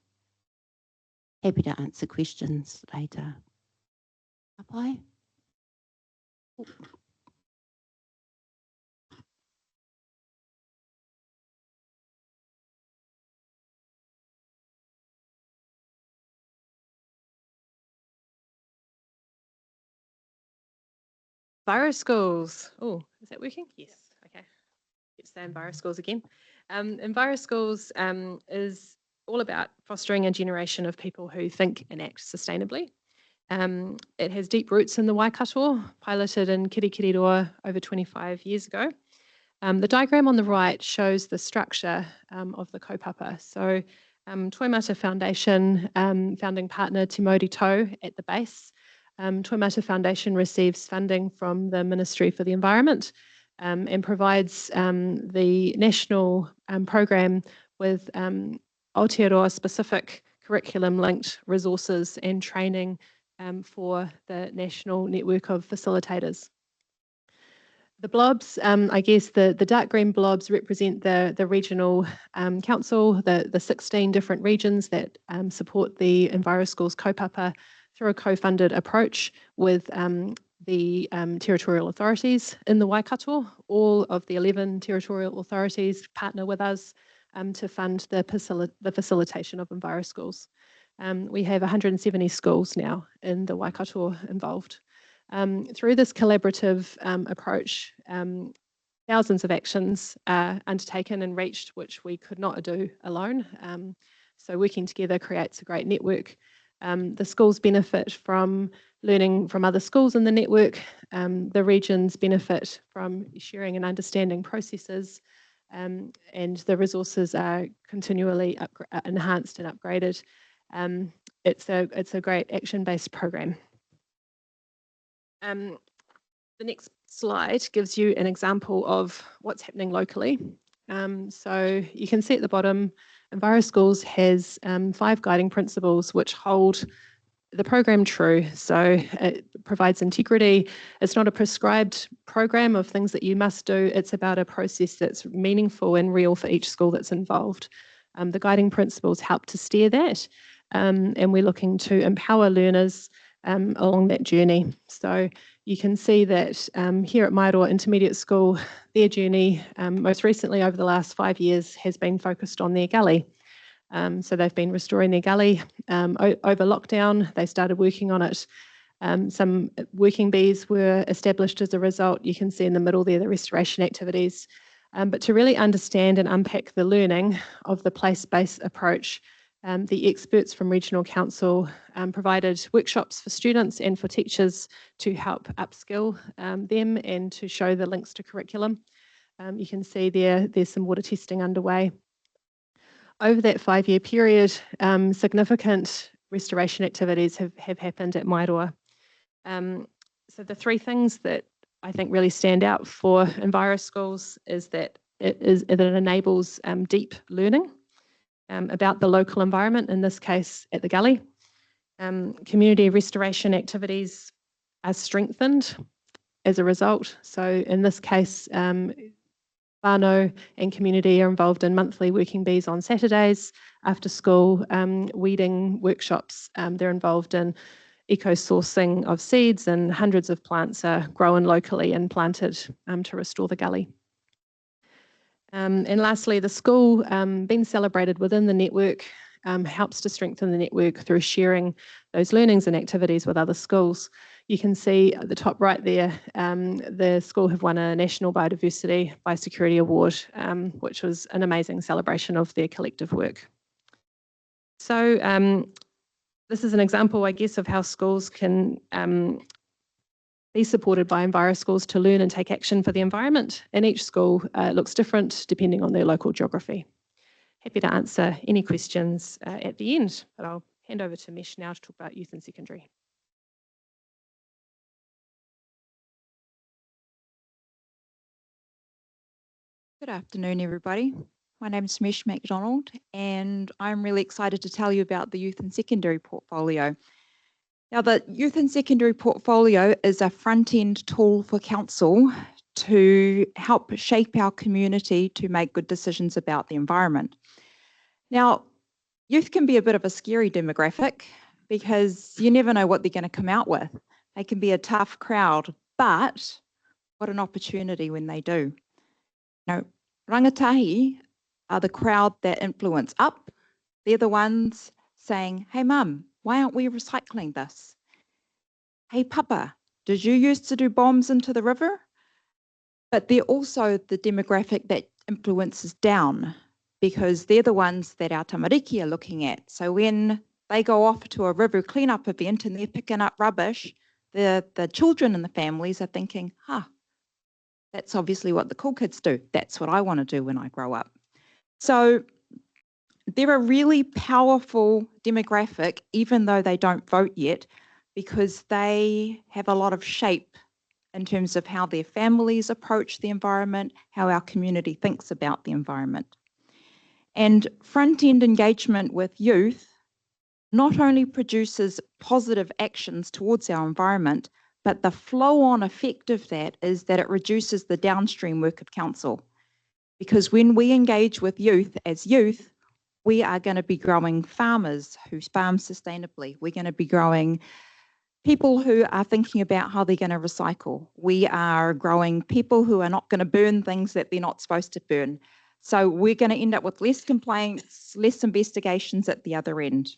[SPEAKER 13] happy to answer questions later. Apai?
[SPEAKER 11] Enviro schools. Oh, is that working? Yes. Okay. Let's say Enviro schools again. Enviro schools is all about fostering a generation of people who think and act sustainably. It has deep roots in the Waikato, piloted in Kirikiriroa over 25 years ago. The diagram on the right shows the structure of the kaupapa. So Toimata Foundation, founding partner Te Mauri Tau at the base. Toimata Foundation receives funding from the Ministry for the Environment and provides the national program with Aotearoa specific curriculum linked resources and training for the national network of facilitators. The blobs, I guess the dark green blobs represent the regional council, the 16 different regions that support the Enviro Schools kaupapa through a co-funded approach with the territorial authorities in the Waikato. All of the 11 territorial authorities partner with us to fund the facilitation of Enviro Schools. We have 170 schools now in the Waikato involved. Through this collaborative approach, thousands of actions are undertaken and reached, which we could not do alone. So working together creates a great network. The schools benefit from learning from other schools in the network. The regions benefit from sharing and understanding processes, and the resources are continually enhanced and upgraded. It's a great action-based program. The next slide gives you an example of what's happening locally. So you can see at the bottom, Enviro Schools has 5 guiding principles which hold the program true. So it provides integrity. It's not a prescribed program of things that you must do. It's about a process that's meaningful and real for each school that's involved. The guiding principles help to steer that, and we're looking to empower learners along that journey. So you can see that here at Mairoa Intermediate School, their journey most recently over the last 5 years has been focused on their gully. So they've been restoring their gully. Over lockdown, they started working on it. Some working bees were established as a result. You can see in the middle there the restoration activities. But to really understand and unpack the learning of the place-based approach, the experts from Regional Council provided workshops for students and for teachers to help upskill them and to show the links to curriculum. You can see there's some water testing underway. Over that 5-year period, significant restoration activities have happened at Mairoa. So the 3 things that I think really stand out for Enviro Schools is that it enables deep learning about the local environment, in this case at the gully. Community restoration activities are strengthened as a result. So in this case, whānau and community are involved in monthly working bees on Saturdays, after school weeding workshops. They're involved in eco-sourcing of seeds, and hundreds of plants are grown locally and planted to restore the gully. And lastly, the school being celebrated within the network helps to strengthen the network through sharing those learnings and activities with other schools. You can see at the top right there, the school have won a National Biodiversity Biosecurity Award, which was an amazing celebration of their collective work. So this is an example, I guess, of how schools can be supported by Enviro Schools to learn and take action for the environment. And each school looks different depending on their local geography. happy to answer any questions at the end, but I'll hand over to Mesh now to talk about youth and secondary.
[SPEAKER 14] Good afternoon, everybody. My name is Mesh MacDonald, and I'm really excited to tell you about the Youth and Secondary portfolio. Now, the Youth and Secondary portfolio is a front-end tool for council to help shape our community to make good decisions about the environment. Now, youth can be a bit of a scary demographic because you never know what they're going to come out with. They can be a tough crowd, but what an opportunity when they do. Now, rangatahi are the crowd that influence up. They're the ones saying, hey, mum, why aren't we recycling this? Hey, papa, did you used to do bombs into the river? But they're also the demographic that influences down because they're the ones that our tamariki are looking at. So when they go off to a river cleanup event and they're picking up rubbish, the children and the families are thinking, that's obviously what the cool kids do. That's what I want to do when I grow up. So they're a really powerful demographic, even though they don't vote yet, because they have a lot of shape in terms of how their families approach the environment, how our community thinks about the environment. And front-end engagement with youth not only produces positive actions towards our environment, but the flow-on effect of that is that it reduces the downstream work of council. Because when we engage with youth as youth, we are going to be growing farmers who farm sustainably. We're going to be growing people who are thinking about how they're going to recycle. We are growing people who are not going to burn things that they're not supposed to burn. So we're going to end up with less complaints, less investigations at the other end.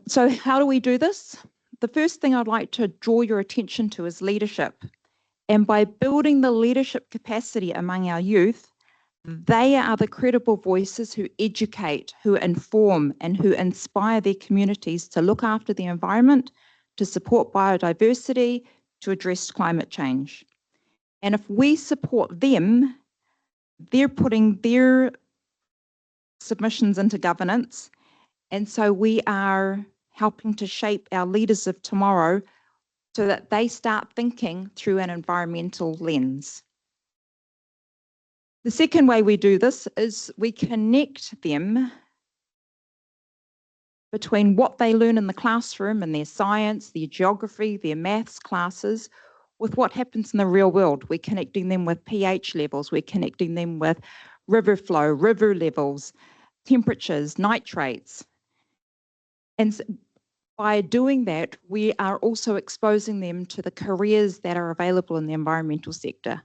[SPEAKER 14] So how do we do this? The first thing I'd like to draw your attention to is leadership. And by building the leadership capacity among our youth, they are the credible voices who educate, who inform, and who inspire their communities to look after the environment, to support biodiversity, to address climate change. And if we support them, they're putting their submissions into governance. And so we are helping to shape our leaders of tomorrow so that they start thinking through an environmental lens. The second way we do this is we connect them between what they learn in the classroom and their science, their geography, their maths classes, with what happens in the real world. We're connecting them with pH levels, we're connecting them with river flow, river levels, temperatures, nitrates. And by doing that, we are also exposing them to the careers that are available in the environmental sector.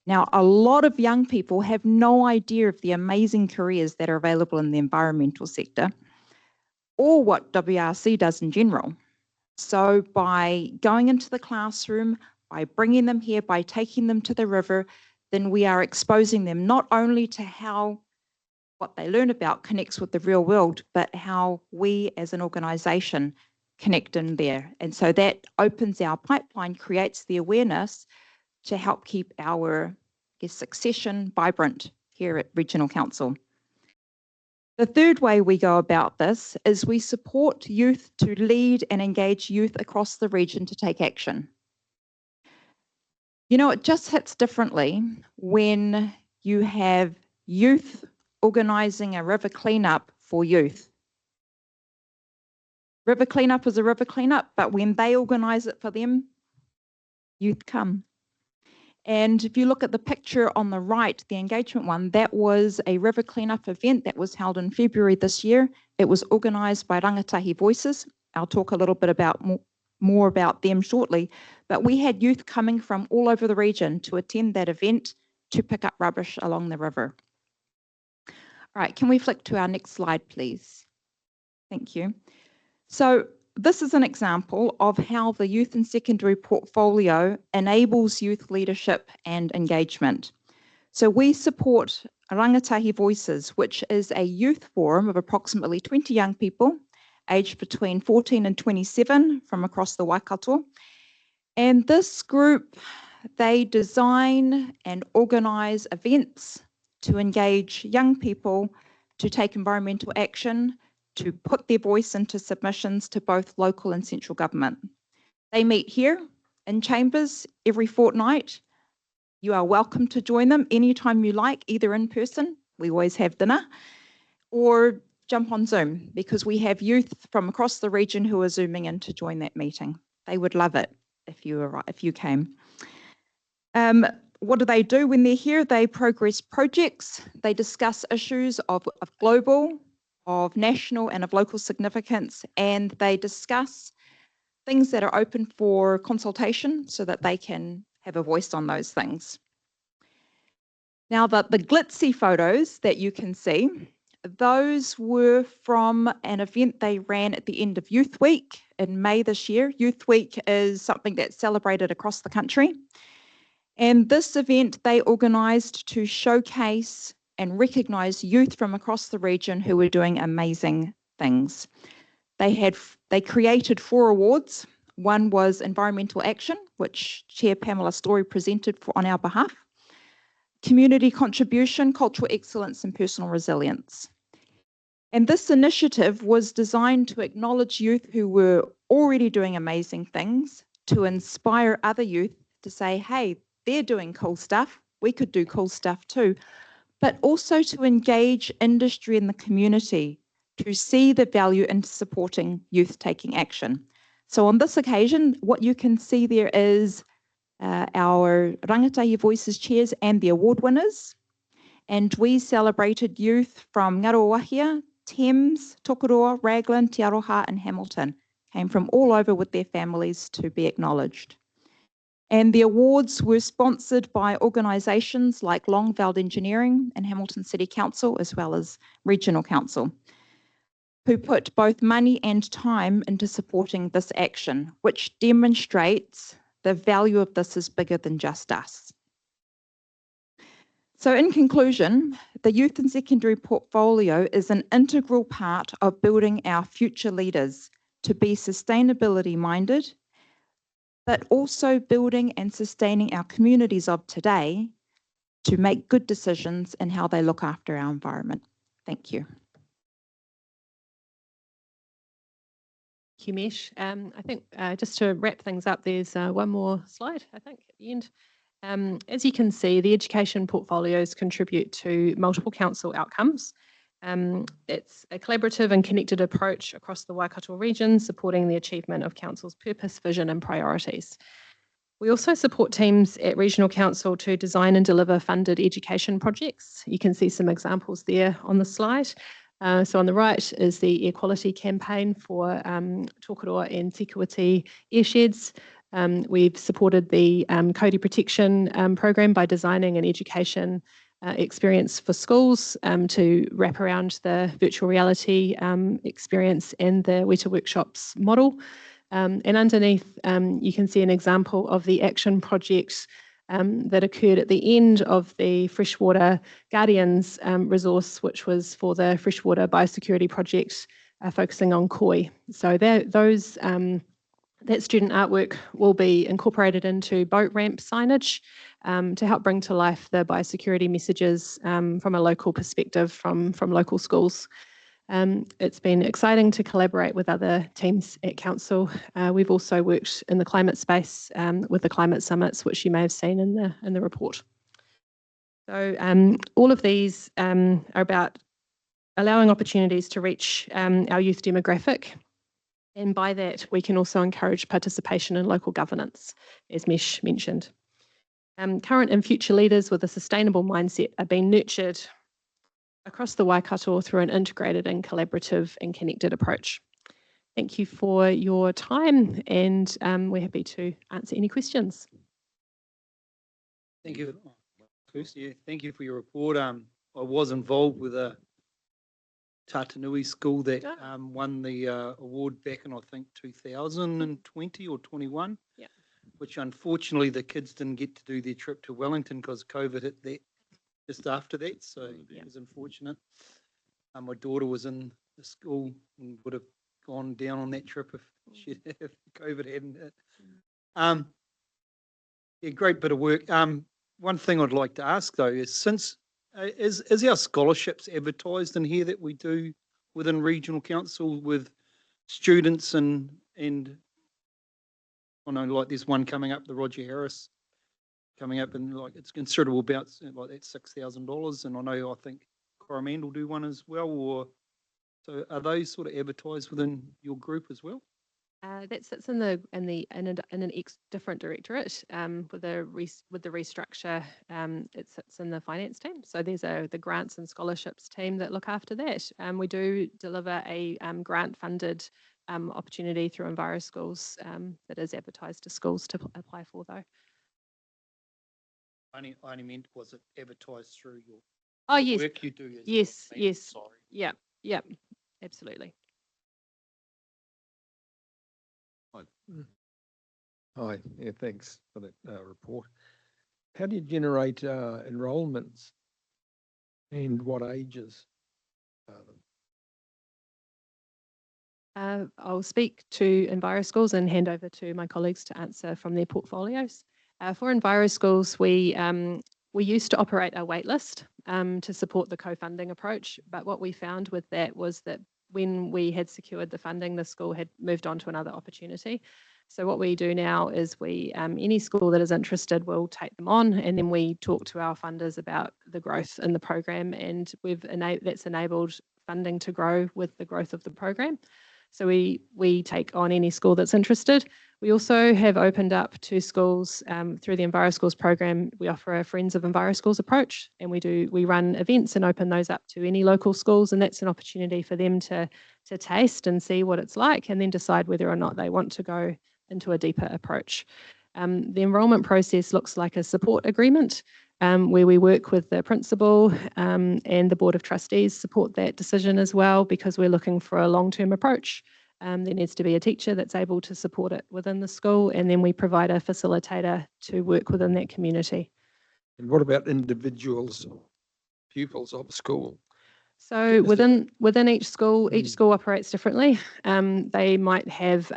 [SPEAKER 14] Now, a lot of young people have no idea of the amazing careers that are available in the environmental sector or what WRC does in general. So by going into the classroom, by bringing them here, by taking them to the river, then we are exposing them not only to how what they learn about connects with the real world, but how we as an organisation connect in there. And so that opens our pipeline, creates the awareness to help keep our succession vibrant here at Regional Council. The third way we go about this is we support youth to lead and engage youth across the region to take action. You know, it just hits differently when you have youth organising a river cleanup for youth. River cleanup is a river cleanup, but when they organise it for them, youth come. And if you look at the picture on the right, the engagement one, that was a river cleanup event that was held in February this year. It was organised by Rangatahi Voices. I'll talk a little bit about more about them shortly. But we had youth coming from all over the region to attend that event to pick up rubbish along the river. All right, can we flick to our next slide, please? Thank you. So this is an example of how the Youth and Secondary portfolio enables youth leadership and engagement. So we support Rangatahi Voices, which is a youth forum of approximately 20 young people aged between 14 and 27 from across the Waikato. And this group, they design and organise events to engage young people to take environmental action, to put their voice into submissions to both local and central government. They meet here in chambers every fortnight. You are welcome to join them anytime you like, either in person, we always have dinner, or jump on Zoom, because we have youth from across the region who are Zooming in to join that meeting. They would love it if you came. What do they do when they're here? They progress projects, they discuss issues of global, of national and of local significance, and they discuss things that are open for consultation so that they can have a voice on those things. Now, the glitzy photos that you can see, those were from an event they ran at the end of Youth Week in May this year. Youth Week is something that's celebrated across the country. And this event they organised to showcase and recognise youth from across the region who were doing amazing things. They created 4 awards. One was Environmental Action, which Chair Pamela Story presented on our behalf. Community Contribution, Cultural Excellence and Personal Resilience. And this initiative was designed to acknowledge youth who were already doing amazing things, to inspire other youth to say, hey, they're doing cool stuff, we could do cool stuff too, but also to engage industry and the community to see the value in supporting youth taking action. So on this occasion, what you can see there is our Rangatahi Voices chairs and the award winners. And we celebrated youth from Ngaruawahia, Thames, Tokoroa, Raglan, Te Aroha and Hamilton. Came from all over with their families to be acknowledged. And the awards were sponsored by organisations like Longveld Engineering and Hamilton City Council, as well as Regional Council, who put both money and time into supporting this action, which demonstrates the value of this is bigger than just us. So in conclusion, the Youth and Secondary portfolio is an integral part of building our future leaders to be sustainability minded, but also building and sustaining our communities of today to make good decisions in how they look after our environment. Thank you.
[SPEAKER 11] Thank you, Mesh. I think just to wrap things up, there's one more slide, I think, at the end. As you can see, the education portfolios contribute to multiple council outcomes. It's a collaborative and connected approach across the Waikato region, supporting the achievement of council's purpose, vision and priorities. We also support teams at Regional Council to design and deliver funded education projects. You can see some examples there on the slide. So on the right is the air quality campaign for Tokoroa and Te Kuiti airsheds. We've supported the Cody Protection program by designing an education experience for schools to wrap around the virtual reality experience and the Weta Workshops model. And underneath, you can see an example of the action project that occurred at the end of the Freshwater Guardians resource, which was for the Freshwater Biosecurity Project focusing on koi. So that student artwork will be incorporated into boat ramp signage to help bring to life the biosecurity messages from a local perspective from local schools. It's been exciting to collaborate with other teams at Council. We've also worked in the climate space with the climate summits, which you may have seen in the report. So all of these are about allowing opportunities to reach our youth demographic. And by that, we can also encourage participation in local governance, as Mesh mentioned. Current and future leaders with a sustainable mindset are being nurtured across the Waikato through an integrated and collaborative and connected approach. Thank you for your time, and we're happy to answer any questions.
[SPEAKER 6] Thank you. First, yeah, thank you for your report. I was involved with a Tatanui school that won the award back in, I think, 2020 or 21,
[SPEAKER 11] yeah.
[SPEAKER 6] Which unfortunately the kids didn't get to do their trip to Wellington because COVID hit that just after that, so it was unfortunate. My daughter was in the school and would have gone down on that trip if COVID hadn't hit. Yeah, great bit of work. One thing I'd like to ask though is since Is our scholarships advertised in here that we do within regional council with students and I know like there's one coming up, the Roger Harris coming up, and like it's considerable about like that's $6,000, and I know I think Coromandel do one as well. Or so are those sort of advertised within your group as well?
[SPEAKER 11] That sits in an different directorate with the restructure. It sits in the finance team. So there's the grants and scholarships team that look after that. We do deliver a grant funded opportunity through Enviro Schools that is advertised to schools to apply for though.
[SPEAKER 6] I only meant, was it advertised through your
[SPEAKER 11] Oh yes,
[SPEAKER 6] work you do? As
[SPEAKER 11] yes,
[SPEAKER 6] well?
[SPEAKER 11] yes,
[SPEAKER 6] Sorry.
[SPEAKER 11] yeah, absolutely.
[SPEAKER 3] Hi, yeah, thanks for that report. How do you generate enrolments and what ages are them?
[SPEAKER 11] I'll speak to Enviro Schools and hand over to my colleagues to answer from their portfolios. For Enviro Schools, we used to operate a wait list to support the co-funding approach, but what we found with that was that when we had secured the funding, the school had moved on to another opportunity. So what we do now is we, any school that is interested, will take them on, and then we talk to our funders about the growth in the program, and that's enabled funding to grow with the growth of the program. So we take on any school that's interested. We also have opened up to schools through the Enviro Schools program. We offer a Friends of Enviro Schools approach, and we run events and open those up to any local schools, and that's an opportunity for them to taste and see what it's like, and then decide whether or not they want to go into a deeper approach. The enrolment process looks like a support agreement where we work with the principal and the Board of Trustees support that decision as well, because we're looking for a long-term approach. There needs to be a teacher that's able to support it within the school, and then we provide a facilitator to work within that community.
[SPEAKER 3] And what about individuals, pupils of school?
[SPEAKER 11] So within each school operates differently. They might have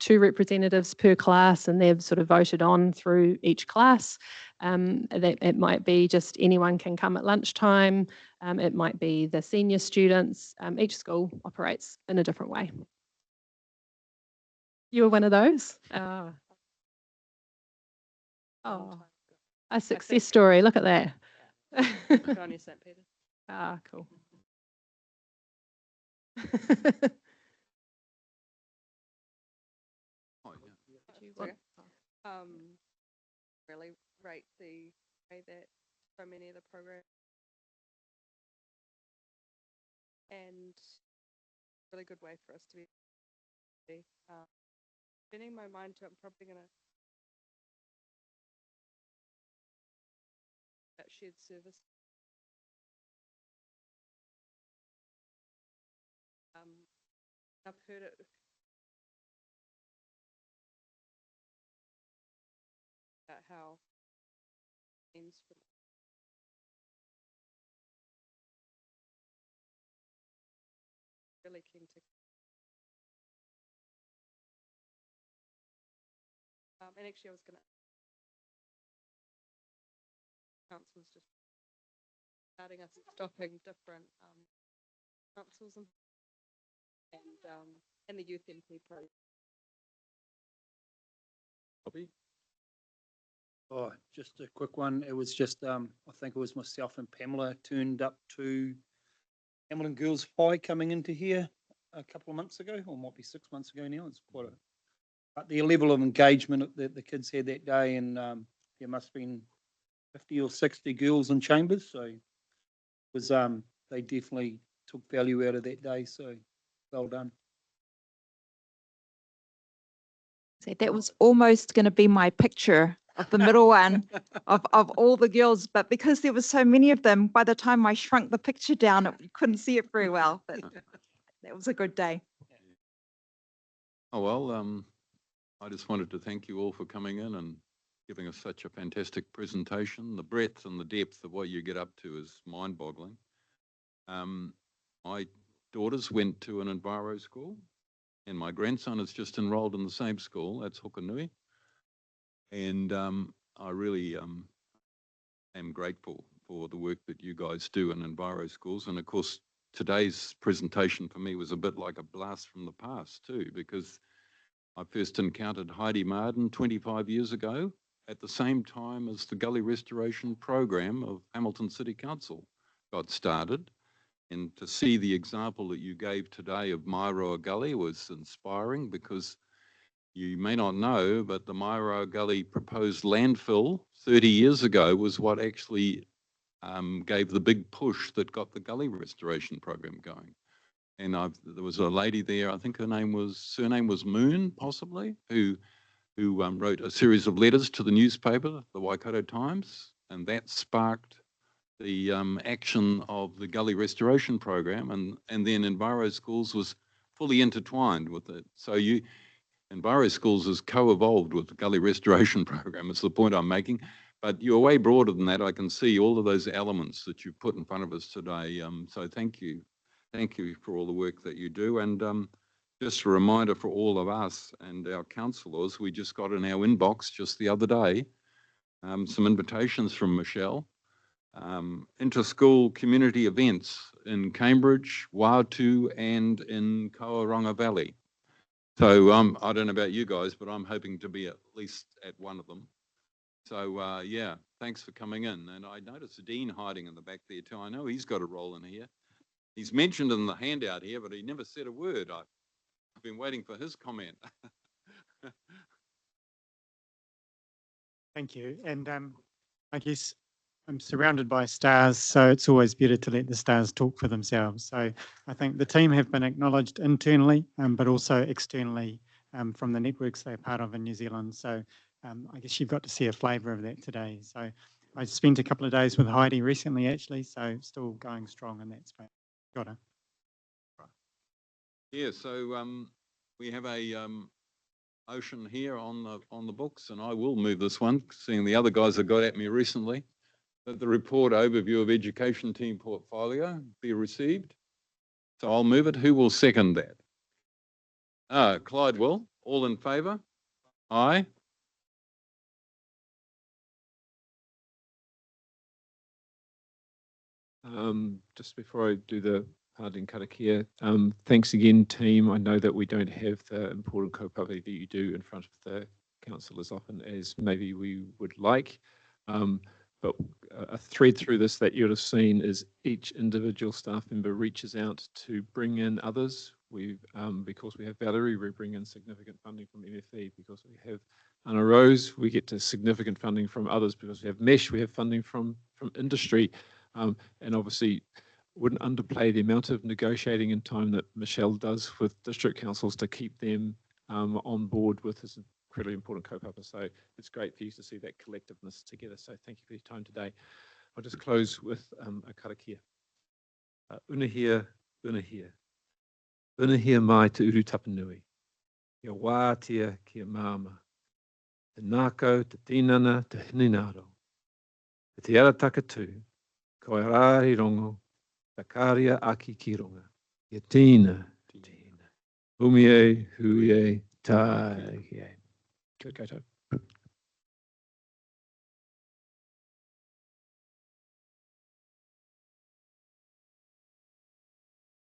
[SPEAKER 11] 2 representatives per class, and they're sort of voted on through each class. It might be just anyone can come at lunchtime. It might be the senior students. Each school operates in a different way. You were one of those? Oh, a success story. Look at that.
[SPEAKER 4] Johnny St. Peter.
[SPEAKER 11] Ah, cool.
[SPEAKER 1] Oh, yeah.
[SPEAKER 4] Okay. Really rate the way that so many of the programs and really good way for us to be spending my mind to. I'm probably gonna that shared service. I've heard it about how things really keen to and actually I was gonna councils just starting us stopping different councils and the youth MP program.
[SPEAKER 1] Bobby?
[SPEAKER 6] Oh, just a quick one. It was just, I think it was myself and Pamela turned up to Hamilton Girls High coming into here a couple of months ago, or might be 6 months ago now. It's quite but the level of engagement that the kids had that day, and there must have been 50 or 60 girls in chambers. So it was, they definitely took value out of that day. So well done.
[SPEAKER 14] So that was almost going to be my picture of the middle one of all the girls, but because there was so many of them, by the time I shrunk the picture down, you couldn't see it very well, but that was a good day.
[SPEAKER 1] Oh, well, I just wanted to thank you all for coming in and giving us such a fantastic presentation. The breadth and the depth of what you get up to is mind-boggling. My daughters went to an Enviro school, and my grandson is just enrolled in the same school. That's Hukanui. And I really am grateful for the work that you guys do in Enviro Schools. And of course, today's presentation for me was a bit like a blast from the past too, because I first encountered Heidi Marden 25 years ago at the same time as the gully restoration program of Hamilton City Council got started. And to see the example that you gave today of Mairoa Gully was inspiring, because you may not know, but the Mairoa Gully proposed landfill 30 years ago was what actually gave the big push that got the gully restoration program going. And there was a lady there, I think her surname was Moon, possibly, who wrote a series of letters to the newspaper, the Waikato Times, and that sparked the action of the gully restoration program, and then Enviro Schools was fully intertwined with it. So Enviro Schools has co-evolved with the gully restoration program, is the point I'm making. But you're way broader than that. I can see all of those elements that you've put in front of us today. So thank you. Thank you for all the work that you do. And just a reminder for all of us and our councillors, we just got in our inbox just the other day some invitations from Michelle. Inter-school community events in Cambridge, Waitu, and in Kauranga Valley. So I don't know about you guys, but I'm hoping to be at least at one of them. So yeah, thanks for coming in. And I noticed Dean hiding in the back there too. I know he's got a role in here. He's mentioned in the handout here, but he never said a word. I've been waiting for his comment.
[SPEAKER 15] Thank you. And I guess I'm surrounded by stars, so it's always better to let the stars talk for themselves. So I think the team have been acknowledged internally, but also externally from the networks they're part of in New Zealand. So I guess you've got to see a flavour of that today. So I spent a couple of days with Heidi recently, actually, so still going strong in that space. Got it.
[SPEAKER 1] Yeah, so we have a motion here on the books, and I will move this one, seeing the other guys have got at me recently, that the report overview of education team portfolio be received. So I'll move it. Who will second that? Clyde will. All in favour? Aye.
[SPEAKER 7] Just before I do the part in Karakia, thanks again, team. I know that we don't have the important kaupapa that you do in front of the council as often as maybe we would like. But a thread through this that you'd have seen is each individual staff member reaches out to bring in others. Because we have Valerie, we bring in significant funding from MFE. Because we have Anna Rose, we get to significant funding from others. Because we have Mesh, we have funding from industry. And obviously wouldn't underplay the amount of negotiating and time that Michelle does with district councils to keep them on board with this incredibly important kaupapa. So it's great for you to see that collectiveness together. So thank you for your time today. I'll just close with a karakia. Unahia, unahia. Unahia mai te uru tapanui. Ia wātia kia māma. Te nākau, te tinana, te hininaro. Te arataka tū. Ko rāri rongo. Takaria aki ki ronga. Ia tīna. Umie, huie, tai. Kia koutou.